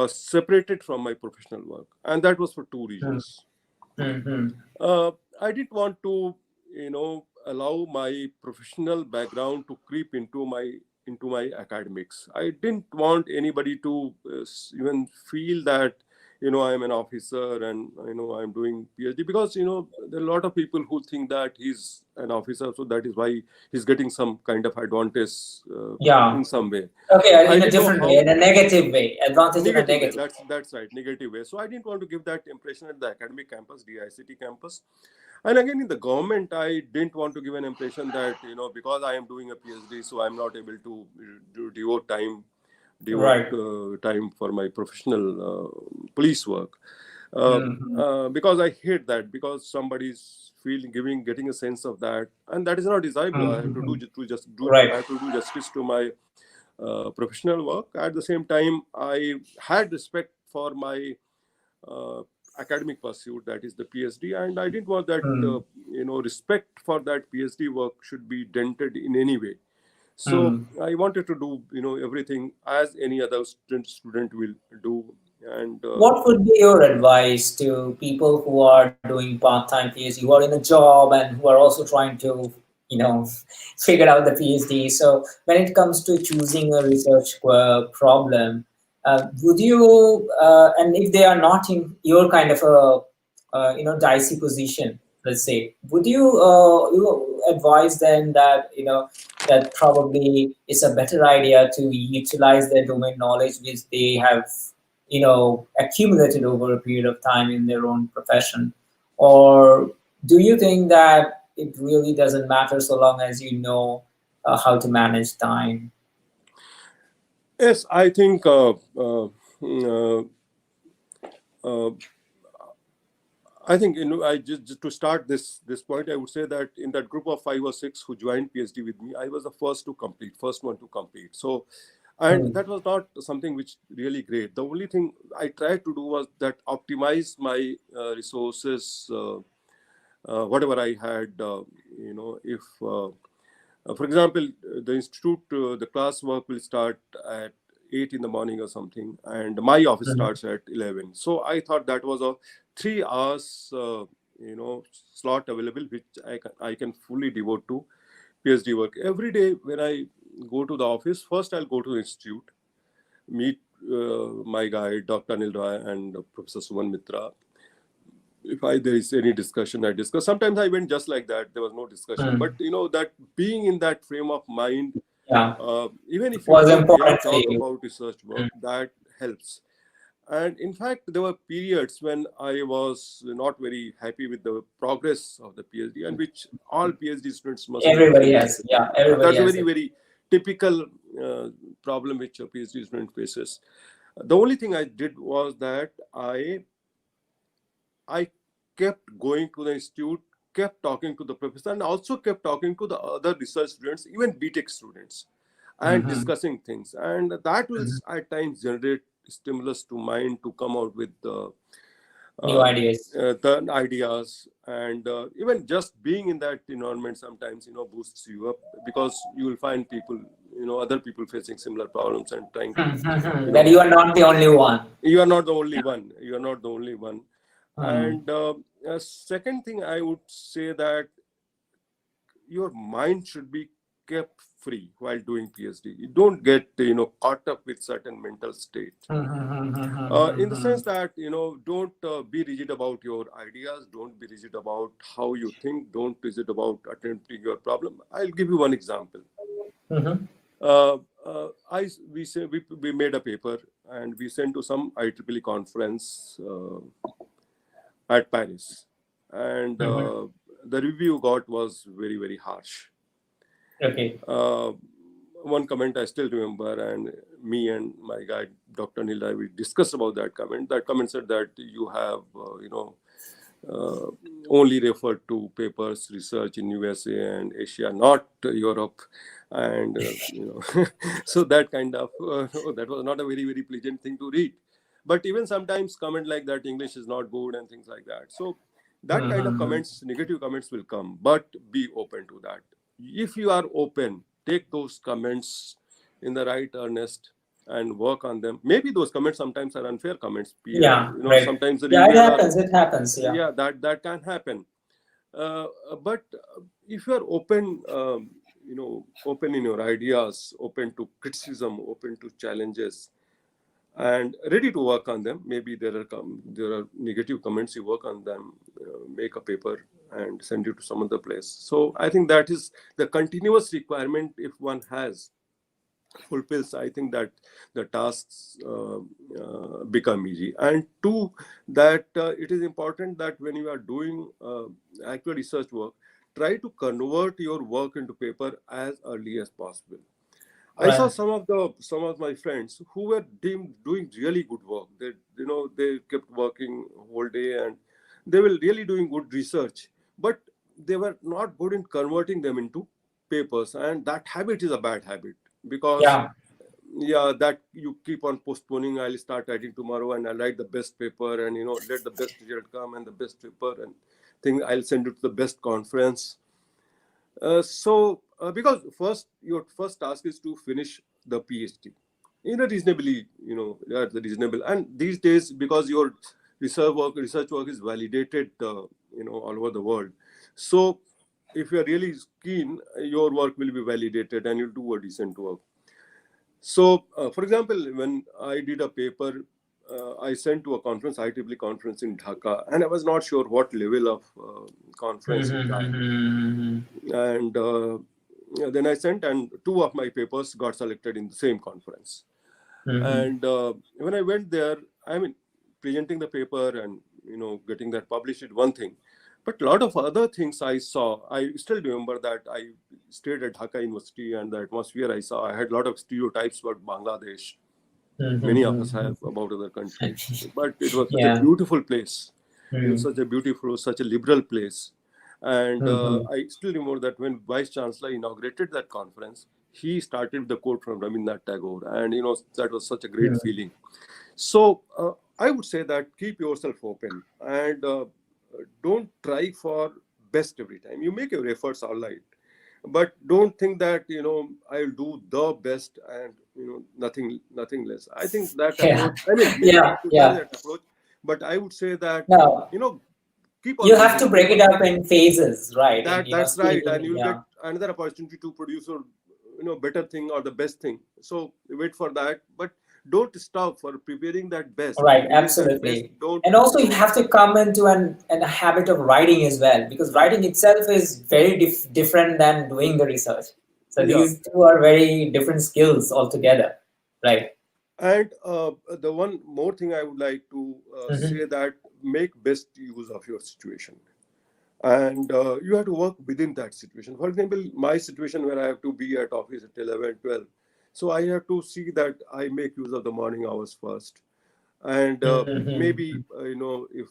separated from my professional work, and that was for two reasons. I didn't want to allow my professional background to creep into my academics. I didn't want anybody to even feel that I am an officer and I'm doing PhD, because there are a lot of people who think that he's an officer, so that is why he's getting some kind of advantage in some way. Okay, in a different way, in a negative way, advantage in a negative way. That's right, negative way. So I didn't want to give that impression at the academic campus, DICT campus. And again, in the government, I didn't want to give an impression that, because I am doing a PhD, so I'm not able to devote time for my professional police work. Because I hate that, because somebody's getting a sense of that, and that is not desirable. I have to I have to do justice to my professional work. At the same time, I had respect for my academic pursuit, that is the PhD, and I didn't want that respect for that PhD work should be dented in any way. So I wanted to do everything as any other student will do. And what would be your advice to people who are doing part-time PhD, who are in a job and who are also trying to figured out the PhD. So when it comes to choosing a research problem, would you, and if they are not in your kind of a dicey position, let's say, would you advise them that that probably it's a better idea to utilize their domain knowledge which they have accumulated over a period of time in their own profession, or do you think that it really doesn't matter so long as you know how to manage time? Yes, I think I think I just to start this point, I would say that in that group of 5 or 6 who joined PhD with me, I was the first one to complete. So, and that was not something which really great. The only thing I tried to do was that optimize my resources, whatever I had. If for example, the institute, the class work will start at 8 in the morning or something, and my office starts at 11. So I thought that was a 3 hours, slot available, which I can fully devote to PhD work. Every day when I go to the office, first I'll go to the institute, meet my guide, Dr. Anil Roy and Professor Suman Mitra. If there is any discussion, I discuss. Sometimes I went just like that. There was no discussion. But, that being in that frame of mind, even if you Was don't really important for talk you. about research work, that helps. And in fact, there were periods when I was not very happy with the progress of the PhD, and which all PhD students must Everybody face. has, everybody That's a has very, it. very typical problem which a PhD student faces. The only thing I did was that I kept going to the institute, kept talking to the professor, and also kept talking to the other research students, even B.Tech students, and discussing things. And that will at times generate stimulus to mind to come out with New ideas. the ideas. And even just being in that environment sometimes, boosts you up, because you will find people, other people facing similar problems and trying to, That you are not the only one. You are not the only one. You are not the only one. And second thing, I would say that your mind should be kept free while doing PhD. You don't get caught up with certain mental state. In the sense that don't be rigid about your ideas. Don't be rigid about how you think. Don't be rigid about attempting your problem. I'll give you one example. We made a paper and we sent to some IEEE conference at Paris, and the review got was very, very harsh. Okay. One comment I still remember, and me and my guide Dr. Nilda, we discussed about that comment. That comment said that you have only referred to papers research in USA and Asia, not Europe, and so that kind of that was not a very, very pleasant thing to read. But even sometimes comment like that, English is not good and things like that. So that kind of comments, negative comments will come, but be open to that. If you are open, take those comments in the right earnest and work on them. Maybe those comments sometimes are unfair comments. Right. Sometimes the it reviewer happens. It happens. yeah, that can happen. But if you are open, open in your ideas, open to criticism, open to challenges, and ready to work on them. Maybe there are negative comments, you work on them, make a paper and send it to some other place. So I think that is the continuous requirement. If one has fulfills, I think that the tasks become easy. And two, that it is important that when you are doing actual research work, try to convert your work into paper as early as possible. I saw some of my friends who were doing really good work. They kept working whole day and they were really doing good research, but they were not good in converting them into papers. And that habit is a bad habit, because that you keep on postponing. I'll start writing tomorrow and I'll write the best paper, and let the best result come and the best paper, and think I'll send it to the best conference. Because your first task is to finish the PhD in a reasonably, at the reasonable. And these days, because your research work is validated, all over the world. So if you are really keen, your work will be validated and you'll do a decent work. So, for example, when I did a paper, I sent to a conference, IEEE conference in Dhaka, and I was not sure what level of conference is that. And then I sent, and 2 of my papers got selected in the same conference. And when I went there, I mean, presenting the paper and, getting that published is one thing. But a lot of other things I saw. I still remember that I stayed at Dhaka University, and the atmosphere I saw, I had a lot of stereotypes about Bangladesh. Many of us have about other countries. But it was such a beautiful place. It was such a beautiful, such a liberal place. And I still remember that when Vice Chancellor inaugurated that conference, he started the quote from Rabindranath Tagore. And, that was such a great feeling. So I would say that keep yourself open and don't try for best every time. You make your efforts all right, but don't think that I'll do the best and nothing less. I think that approach. I mean, that approach. But I would say that keep on. You have to break it up in phases, right? That's right, and you'll get another opportunity to produce a better thing or the best thing. So wait for that, but don't stop for preparing that best. Right, absolutely. And also you have to come into a habit of writing as well, because writing itself is very different than doing the research. So these two are very different skills altogether, right? And the one more thing I would like to say that make best use of your situation. And you have to work within that situation. For example, my situation where I have to be at office at 11, 12. So I have to see that I make use of the morning hours first, and maybe if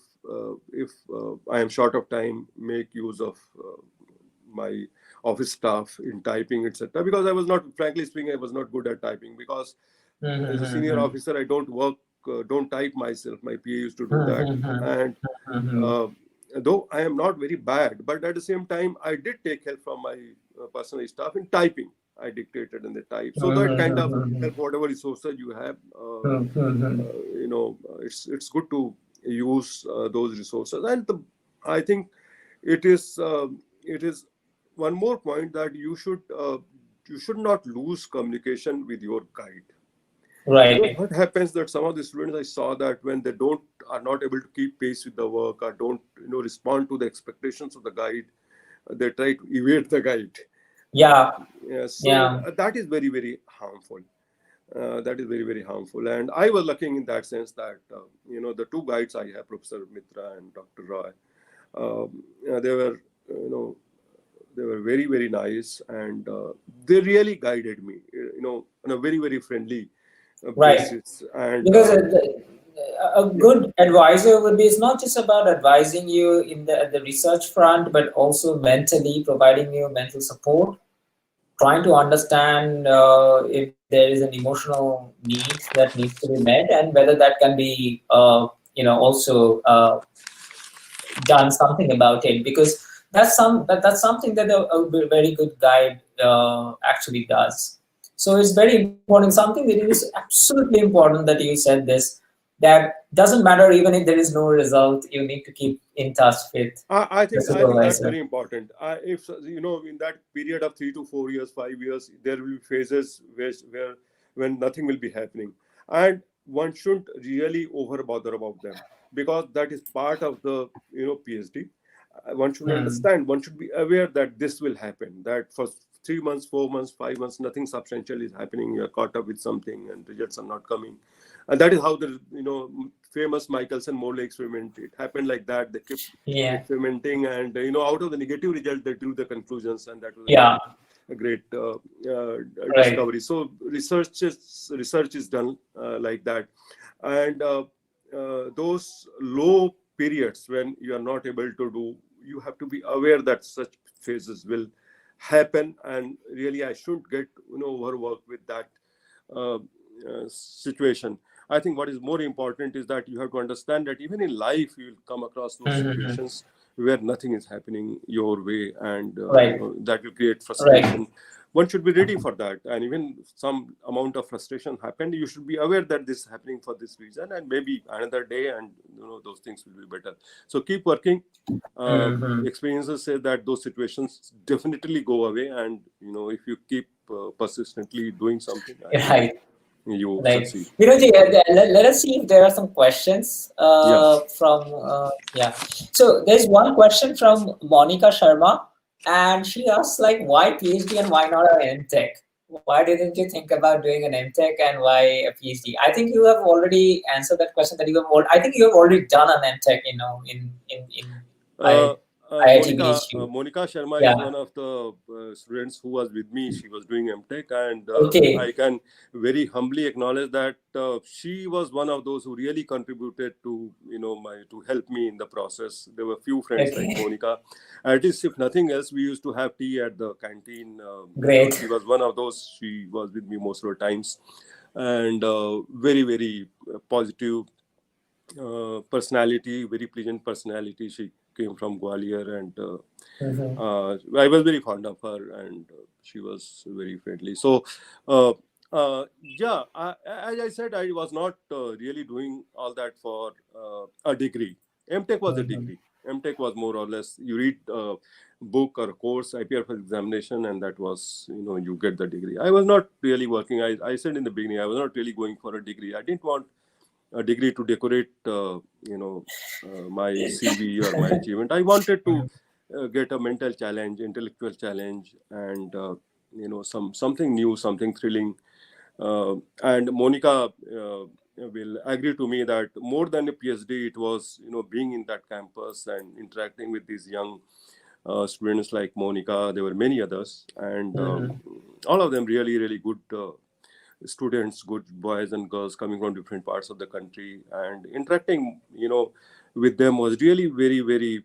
I am short of time, make use of my office staff in typing, etc. Because I was not, frankly speaking, I was not good at typing, because as a senior officer, I don't type myself. My PA used to do that, and though I am not very bad, but at the same time, I did take help from my personal staff in typing. I dictated and they type. So that kind of help, whatever resources you have, it's good to use those resources. And I think it is one more point that you should not lose communication with your guide. Right. What happens that some of the students I saw that when they are not able to keep pace with the work or don't respond to the expectations of the guide, they try to evade the guide. That is very, very harmful. That is very, very harmful. And I was lucky in that sense that the 2 guides I have, Professor Mitra and Dr. Roy, they were very, very nice, and they really guided me, on a very, very friendly basis. And because a good advisor would be, it's not just about advising you in the research front, but also mentally providing you mental support, trying to understand if there is an emotional need that needs to be met, and whether that can be also done something about it, because that's something that a very good guide actually does. So it's very important. Something that is absolutely important that you said this, that doesn't matter even if there is no result, you need to keep in touch with. I think that's very important. If in that period of 3 to 4 years, 5 years, there will be phases when nothing will be happening, and one shouldn't really over bother about them, because that is part of the PhD. One should understand. One should be aware that this will happen. That for 3 months, 4 months, 5 months, nothing substantial is happening. You're caught up with something and results are not coming. And that is how the famous Michelson-Morley experiment, it happened like that. They kept experimenting, and out of the negative result, they drew the conclusions, and that was a great discovery. So research is done like that, and those low periods when you are not able to do, you have to be aware that such phases will happen, and really I shouldn't get overworked with that situation. I think what is more important is that you have to understand that even in life you will come across those situations where nothing is happening your way, and that will create frustration. one should be ready for that. And even some amount of frustration happened, you should be aware that this is happening for this reason, and maybe another day, and those things will be better. So keep working. Experiences say that those situations definitely go away, and if you keep persistently doing something, I think Right. you Right. succeed. Let us see if there are some questions Yeah. from, yeah. So there's one question from Monica Sharma, and she asks, like, why PhD and why not an MTech? Why didn't you think about doing an MTech and why a PhD? I think you have already answered that question, that I think you have already done an MTech, in Uh, IIT BHU. Monica Sharma is Yeah. one of the students who was with me. She was doing MTech, and Okay. I can very humbly acknowledge that she was one of those who really contributed to to help me in the process. There were few friends like Okay. Monica. At least, if nothing else, we used to have tea at the canteen. Great. She was one of those. She was with me most of the times, and very very positive personality, very pleasant personality. She came from Gwalior, and I was very fond of her, and she was very friendly. So, yeah, as I said, I was not really doing all that for a degree. MTech was a degree. MTech was more or less you read a book or a course, appear for examination, and that was you get the degree. I was not really working. I said in the beginning I was not really going for a degree. I didn't want a degree to decorate my CV or my achievement. I wanted to get a mental challenge, intellectual challenge, and something new, something thrilling. And Monica will agree to me that more than a PhD, it was being in that campus and interacting with these young students like Monica. There were many others, and all of them really really good students, good boys and girls coming from different parts of the country, and interacting with them was really very very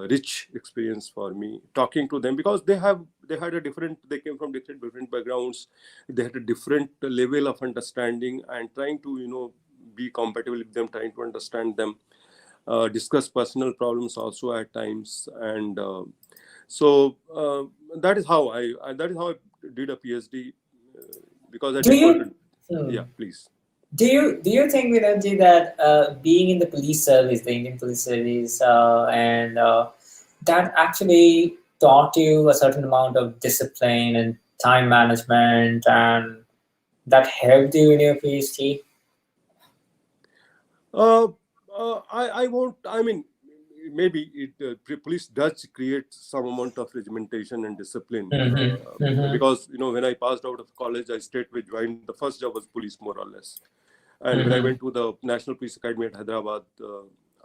rich experience for me, talking to them, because they came from different backgrounds. They had a different level of understanding, and trying to be compatible with them, trying to understand them, discuss personal problems also at times. And so that is how I did a PhD, because I Do didn't want you? to. Hmm. Yeah, please. Do you think, Vinodji, that being in the police service, the Indian police service, and that actually taught you a certain amount of discipline and time management, and that helped you in your PhD? Uh, I won't. I mean, maybe police does create some amount of regimentation and discipline, because when I passed out of college, I straightway joined. The first job was police, more or less. And when I went to the National Police Academy at Hyderabad,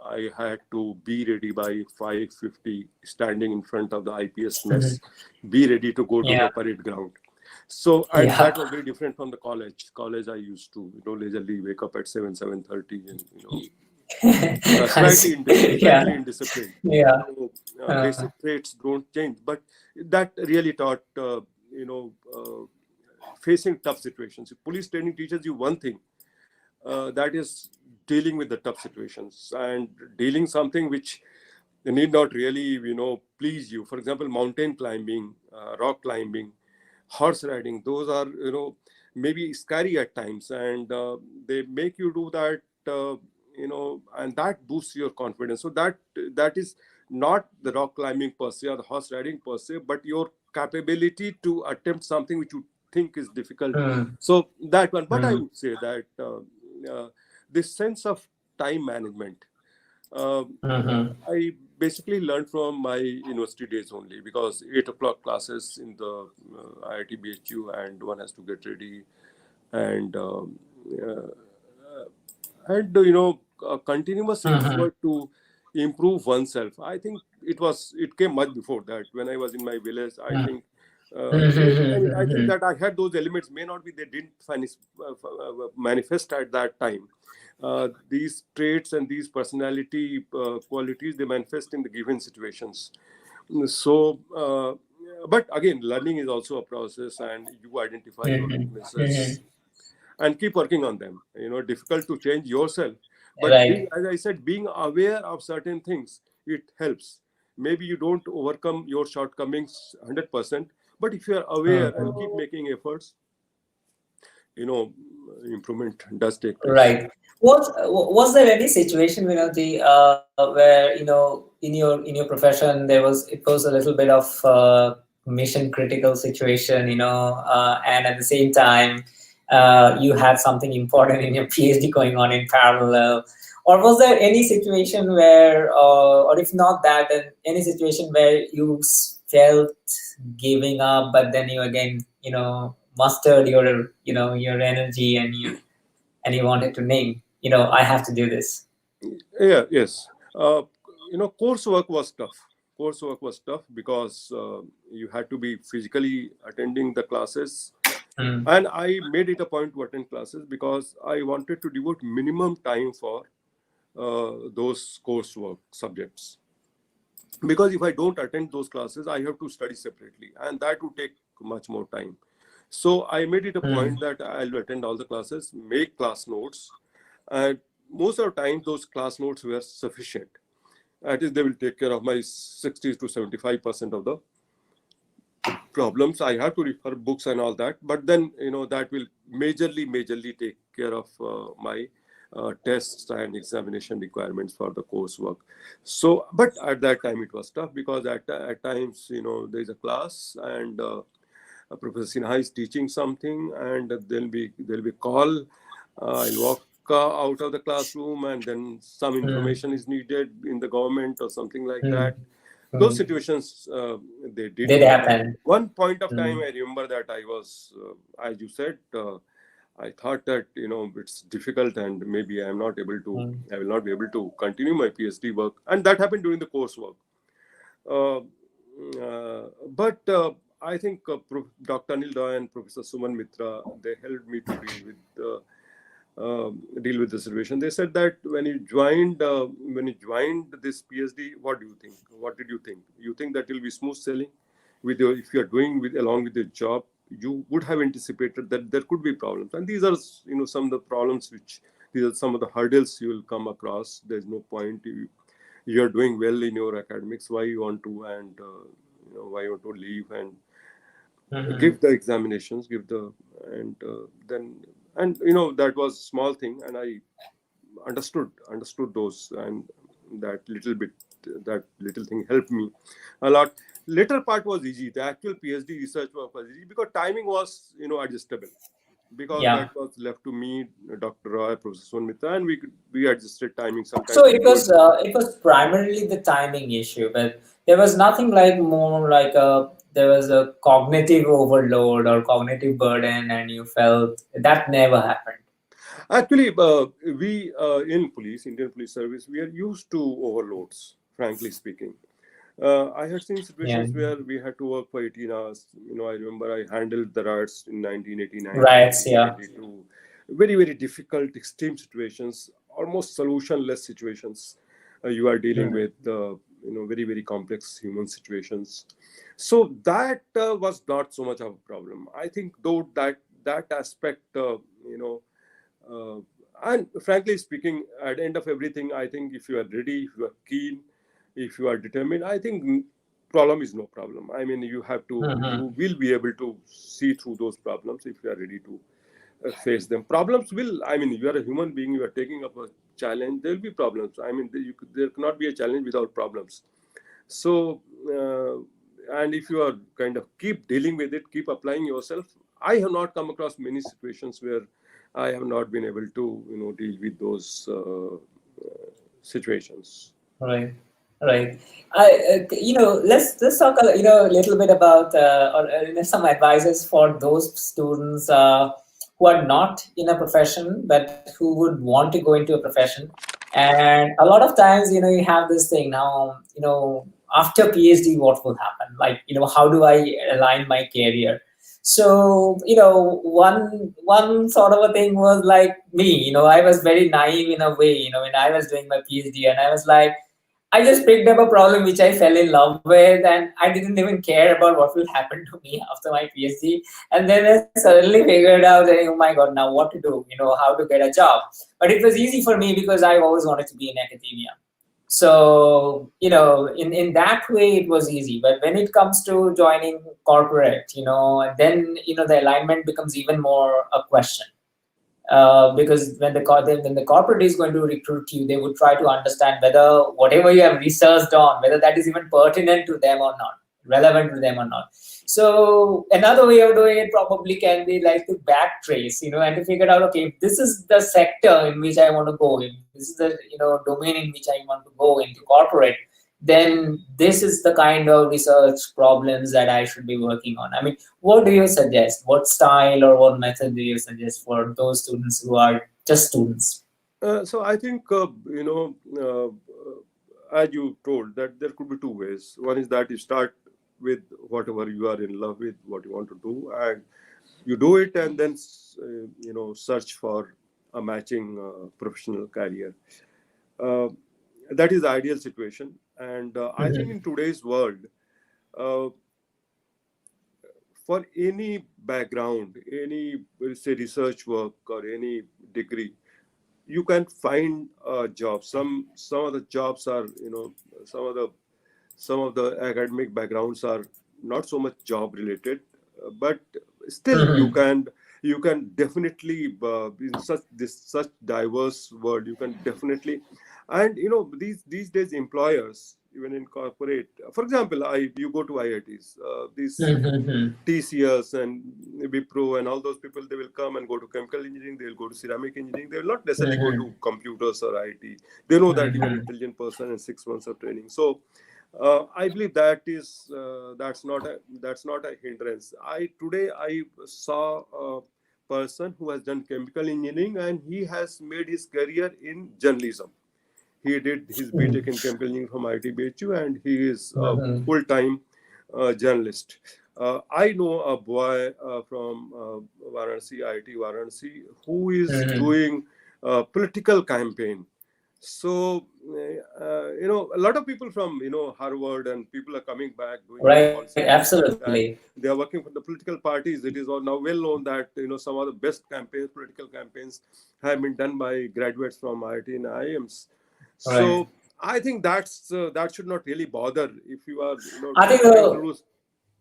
I had to be ready by 5:50, standing in front of the IPS mess, be ready to go to Yeah, the parade ground. So, and yeah. that was very different from the college. College, I used to, leisurely wake up at 7:30, and slightly Yeah, indisciplined. yeah. So, Uh, basic traits don't change, but that really taught, you know, uh, facing tough situations. Police training teaches you one thing, that is dealing with the tough situations, and dealing something which need not really please you. For example, mountain climbing, rock climbing, horse riding, those are maybe scary at times, and they make you do that, and that boosts your confidence. So that is not the rock climbing per se or the horse riding per se, but your capability to attempt something which you think is difficult. mm, So that one. But I mm, would say that this sense of time management, I basically learned from my university days only, because 8 o'clock classes in the IIT BHU, and one has to get ready, and a continuous effort to improve oneself. I think it came much before that. When I was in my village, I think I think that I had those elements. May not be they didn't manifest at that time. These traits and these personality qualities, they manifest in the given situations. So, but again, learning is also a process, and you identify your weaknesses and keep working on them. Difficult to change yourself, but Right. as I said, being aware of certain things, it helps. Maybe you don't overcome your shortcomings 100%, But if you are aware and keep making efforts, improvement does take place. Right. Was there any situation, Vinodji, where in your profession it was a little bit of mission critical situation, and at the same time you had something important in your PhD going on in parallel, or was there any situation where, or if not that, then any situation where you felt giving up, but then you again mustered your energy and you wanted to name, I have to do this. Yeah, yes. Coursework was tough. Coursework was tough because you had to be physically attending the classes. And I made it a point to attend classes because I wanted to devote minimum time for those coursework subjects. Because if I don't attend those classes, I have to study separately, and that would take much more time. So I made it a point that I'll attend all the classes, make class notes, and most of the time those class notes were sufficient. That is, they will take care of my 60 to 75% of the problems. I have to refer books and all that, but then that will majorly take care of my tests and examination requirements for the coursework. So, but at that time it was tough because at times there is a class and Professor Sinha is teaching something, and there'll be a call. I'll walk out of the classroom, and then some information is needed in the government or something like that. Those situations they did happen. One point of time, I remember that I was, as you said, I thought that it's difficult and maybe I will not be able to continue my PhD work, and that happened during the coursework. But I think Dr. Anil Roy and Professor Suman Mitra, they helped me to deal with the situation. They said that when you joined this PhD, what do you think? What did you think? You think that it will be smooth sailing if you are doing along with your job? You would have anticipated that there could be problems, and these are some of the problems these are some of the hurdles you will come across. There's no point you are doing well in your academics. Why you want to why you want to leave and give the examinations, that was a small thing, and I understood those, and that little thing helped me a lot. Later part was easy. The actual PhD research work was easy because timing was adjustable, because that was left to me, Dr. Roy, Professor Sonmitra, and we adjusted timing sometimes. So it was primarily the timing issue, but there was nothing there was a cognitive overload or cognitive burden, and you felt that never happened. Actually, we in Indian Police Service, we are used to overloads, frankly speaking. I had seen situations where we had to work for 18 hours. I remember I handled the riots in 1989. Riots, yeah. Very, very difficult, extreme situations, almost solutionless situations. You are dealing with, very, very complex human situations. So that was not so much of a problem. I think though that aspect, and frankly speaking, at the end of everything, I think if you are ready, if you are keen, if you are determined, I think problem is no problem. I mean, you have to, you will be able to see through those problems if you are ready to face them. Problems will, you are a human being, you are taking up a challenge, there will be problems. There cannot be a challenge without problems. So, and if you are kind of keep dealing with it, keep applying yourself, I have not come across many situations where I have not been able to, deal with those situations. Right. Let's talk a little bit about some advices for those students who are not in a profession but who would want to go into a profession. And a lot of times, you have this thing now, after PhD, what will happen? Like, how do I align my career? So, one sort of a thing was like me, I was very naive in a way, when I was doing my PhD, and I was like, I just picked up a problem which I fell in love with, and I didn't even care about what will happen to me after my PhD. And then I suddenly figured out that, oh my God, now what to do, how to get a job. But it was easy for me because I always wanted to be in academia. So, in that way, it was easy. But when it comes to joining corporate, then, the alignment becomes even more a question. Because when the corporate is going to recruit you, they would try to understand whether whatever you have researched on, whether that is even pertinent to them or not, relevant to them or not. So another way of doing it probably can be like to backtrace, and to figure out, okay, if this is the sector in which I want to go, if this is the domain in which I want to go into corporate, then this is the kind of research problems that I should be working on. I mean, what do you suggest? What style or what method do you suggest for those students who are just students? So I think, as you told, that there could be two ways. One is that you start with whatever you are in love with, what you want to do, and you do it, and then search for a matching professional career. That is the ideal situation, and I think in today's world, uh, for any background, any say research work or any degree, you can find a job. Some of the jobs are, some of the academic backgrounds are not so much job related, but still you can definitely, in such diverse world, you can definitely, and these days employers, even in corporate, for example, you go to IITs, these TCS and Wipro and all those people, they will come and go to chemical engineering, they will go to ceramic engineering, they will not necessarily go to computers or IT. They know that you are an intelligent person and 6 months of training. So I believe that's not a hindrance. Today I saw a person who has done chemical engineering and he has made his career in journalism. He did his B.Tech in chemical engineering from IIT BHU, and he is a full-time journalist. I know a boy from Varanasi, IIT Varanasi, who is doing political campaign. So, a lot of people from, Harvard and people are coming back doing Right, policy campaigns, and absolutely. they are working for the political parties. It is now well known that, some of the best campaigns, political campaigns, have been done by graduates from IIT and IIMs. Right. So I think that should not really bother if you are, I think trying to the do.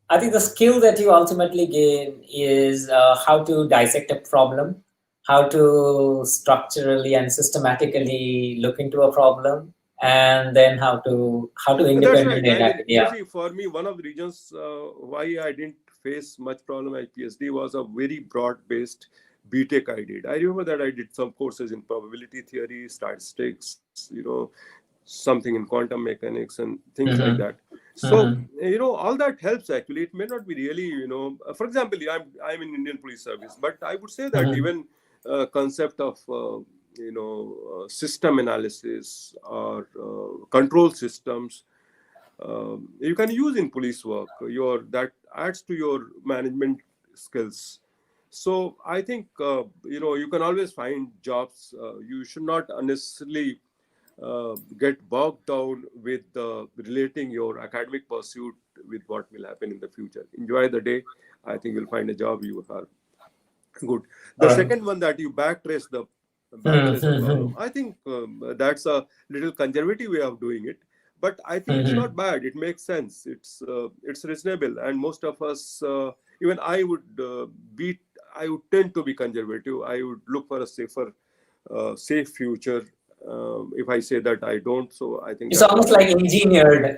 I think the skill that you ultimately gain is how to dissect a problem, how to structurally and systematically look into a problem, and then how to That's right. independently I attack mean, it. Yeah. see, for me, one of the reasons why I didn't face much problem at Ph.D. was a very broad-based B.Tech I did. I remember that I did some courses in probability theory, statistics, something in quantum mechanics and things like Mm-hmm. that. So, Mm-hmm. all that helps actually. It may not be really, for example, I'm in Indian Police Service, but I would say that Mm-hmm. even concept of system analysis or control systems, you can use in police work. That adds to your management skills. So I think you can always find jobs. You should not unnecessarily get bogged down with relating your academic pursuit with what will happen in the future. Enjoy the day. I think you'll find a job you are good. The All right. second one, that you backtrace the Mm-hmm. problem. I think that's a little conservative way of doing it, but I think it's Mm-hmm. not bad. It makes sense. It's reasonable, and most of us, even I would tend to be conservative. I would look for a safe future. If I say that I don't, so I think It's that's almost not like good. engineered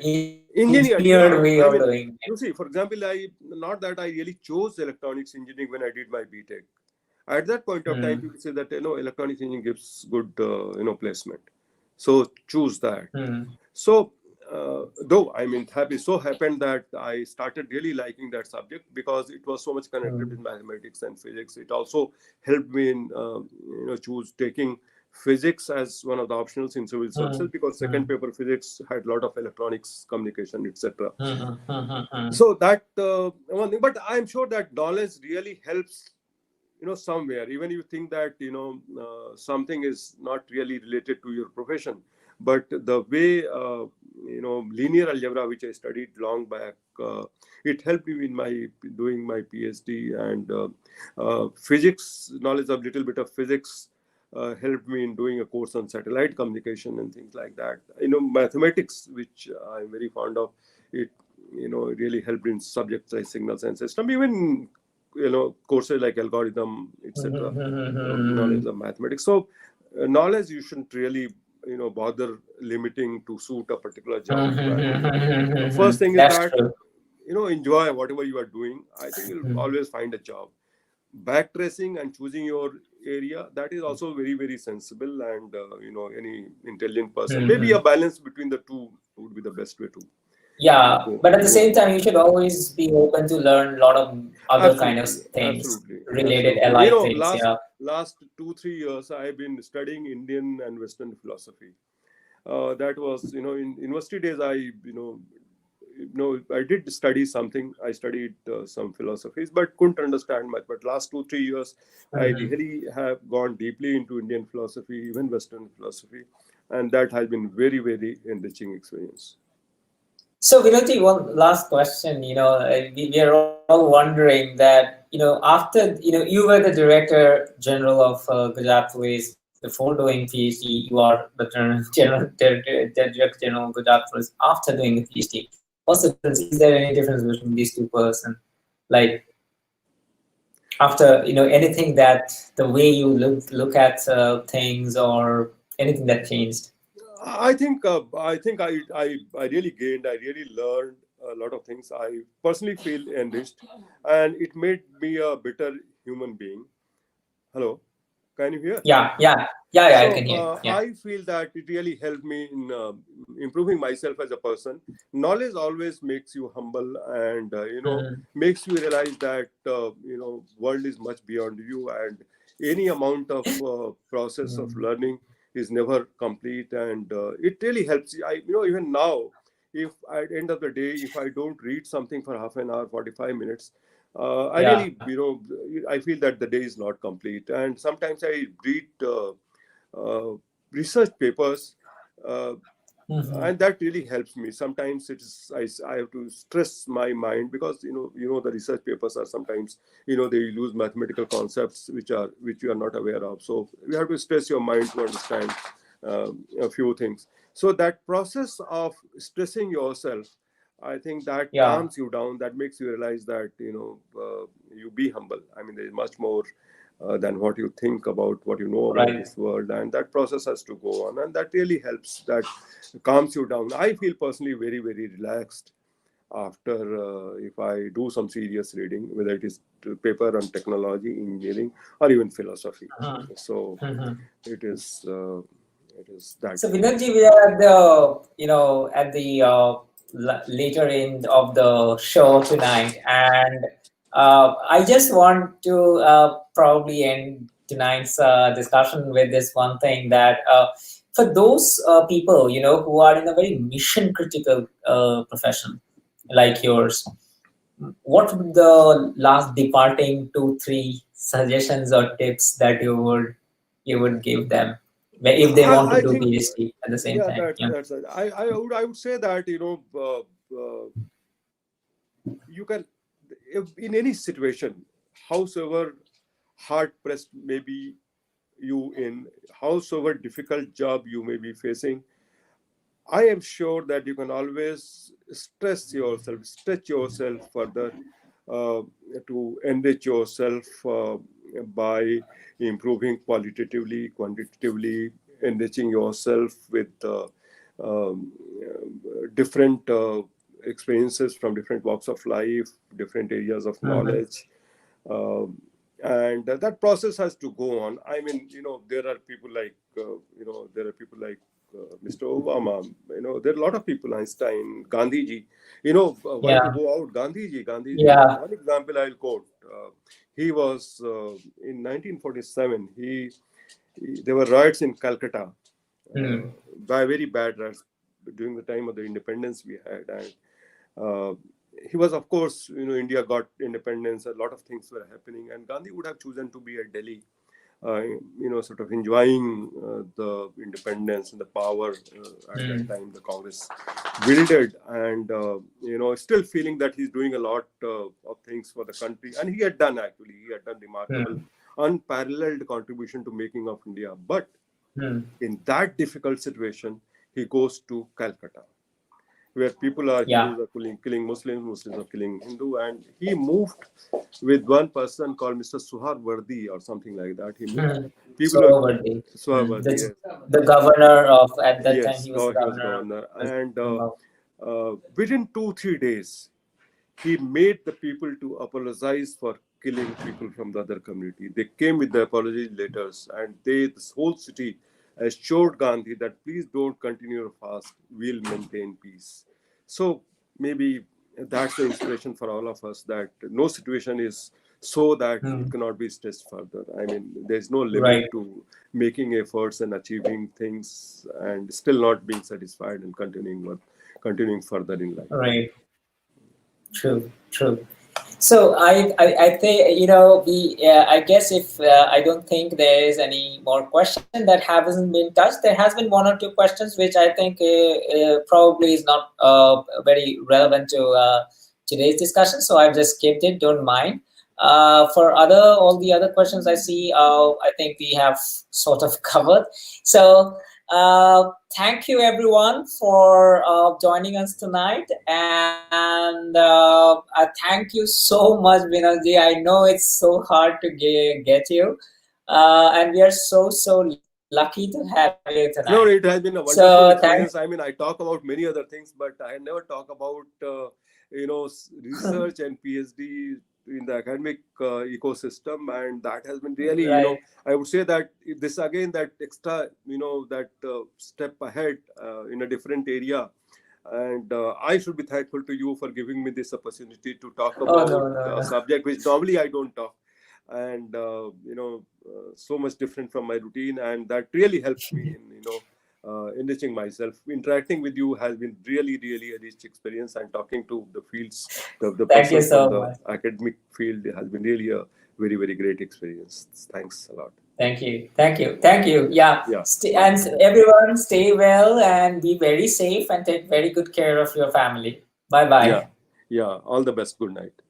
Engineered, way yeah. of I doing mean, it. you see, for example, I not that I really chose electronics engineering when I did my B.Tech. At that point of time, people say that electronics engineering gives good placement, so choose that. Mm-hmm. So though I mean, so happened that I started really liking that subject because it was so much connected with mathematics and physics. It also helped me in choose taking physics as one of the optionals in civil services, because second paper physics had a lot of electronics, communication, etc. Mm-hmm. So that one thing, but I'm sure that knowledge really helps, somewhere, even you think that something is not really related to your profession, but the way linear algebra, which I studied long back, it helped me in my doing my PhD, and physics knowledge, of little bit of physics helped me in doing a course on satellite communication and things like that. Mathematics, which I'm very fond of, it really helped in subjects like signals and system, even courses like algorithm, etc. Knowledge of mathematics. So knowledge you shouldn't really bother limiting to suit a particular job requirement. First thing is That's that true. enjoy whatever you are doing. I think you'll always find a job. Backtracing and choosing your area, that is also very, very sensible, and any intelligent person, maybe a balance between the two would be the best way to Yeah, but at the same go. time, you should always be open to learn a lot of other kind of things, related allied things. Yeah. Last 2-3 years I've been studying Indian and Western philosophy. That was in university days. I did study something. I studied some philosophies, but couldn't understand much. But last 2-3 years, I really have gone deeply into Indian philosophy, even Western philosophy, and that has been very, very enriching experience. So, Vinodji, one last question. We are all wondering that, after, you were the Director General of Gujarat Police before doing PhD. You are the Director General of Gujarat Police after doing the PhD. What's the difference? Is there any difference between these two persons? Like, after, anything that the way you look at things, or anything that changed? I think I really gained. I really learned a lot of things. I personally feel enriched, and it made me a better human being. Hello, can you hear? Yeah, I can hear. Yeah. I feel that it really helped me in improving myself as a person. Knowledge always makes you humble, and makes you realize that world is much beyond you, and any amount of process of learning is never complete, and it really helps you. Even now, if at the end of the day, if I don't read something for half an hour, 45 minutes, I really, I feel that the day is not complete. And sometimes I read research papers, and that really helps me. Sometimes I have to stress my mind, because the research papers are sometimes they use mathematical concepts which you are not aware of. So you have to stress your mind to understand a few things. So that process of stressing yourself, I think that calms you down. That makes you realize that you be humble. I mean, there is much more than what you think about, what you know about this world, and that process has to go on, and that really helps. That calms you down. I feel personally very, very relaxed after if I do some serious reading, whether it is paper on technology, engineering, or even philosophy. So it is that. So, Vinodji, we are at the later end of the show tonight, and I just want to probably end tonight's discussion with this one thing, that for those people who are in a very mission critical profession like yours, what would the last departing 2-3 suggestions or tips that you would give them if they want to do PhD at the same time? That's right. I would say that you can, in any situation, howsoever hard pressed may be you in, howsoever difficult job you may be facing, I am sure that you can always stretch yourself further to enrich yourself by improving qualitatively, quantitatively, enriching yourself with different experiences from different walks of life, different areas of knowledge. And that process has to go on. I mean, there are people like, Mr. Obama, there are a lot of people, Einstein, Gandhiji, why to go out, Gandhiji. One example I'll quote, he was, in 1947, there were riots in Calcutta, by very bad riots during the time of the independence we had. And he was, of course, India got independence, a lot of things were happening, and Gandhi would have chosen to be at Delhi, sort of enjoying the independence and the power at that time the Congress wielded, and still feeling that he's doing a lot of things for the country, and he had done remarkable unparalleled contribution to making of India. But Hmm. in that difficult situation, he goes to Calcutta, where people are Yeah. Hindus are killing Muslims, Muslims are killing Hindu, and he moved with one person called Mr. Suharwardi or something like that. He moved. People are Sourishs. Suharwardi, yes. The governor of, at that time, Yes, he was he was governor. governor, and within 2-3 days, he made the people to apologize for killing people from the other community. They came with the apology letters, and this whole city assured Gandhi that please don't continue your fast. We'll maintain peace. So maybe that's the inspiration for all of us, that no situation is so that it cannot be stressed further. I mean, there's no limit Right. to making efforts and achieving things and still not being satisfied and continuing further in life. Right. True. True. So I think, you know, I guess if I don't think there is any more question that hasn't been touched. There has been one or two questions which I think probably is not very relevant to today's discussion. So I've just skipped it. Don't mind. For all the other questions I see, I think we have sort of covered. So thank you everyone for joining us tonight, and thank you so much, Vinodji. I know it's so hard to get you, and we are so lucky to have you tonight. No, it has been a wonderful experience. I mean, I talk about many other things, but I never talk about research and PhD in the academic ecosystem, and that has been really, Right. I would say that this again, that extra, that step ahead in a different area. And I should be thankful to you for giving me this opportunity to talk about no. a subject which normally I don't talk, and so much different from my routine, and that really helps me in enriching myself. Interacting with you has been really a rich experience, and talking to the fields, the Thank you persons so from the much. academic field has been really a very great experience. Thanks a lot. Thank you. Yeah. Yeah. And everyone, stay well and be very safe and take very good care of your family. Bye bye. Yeah. All the best. Good night.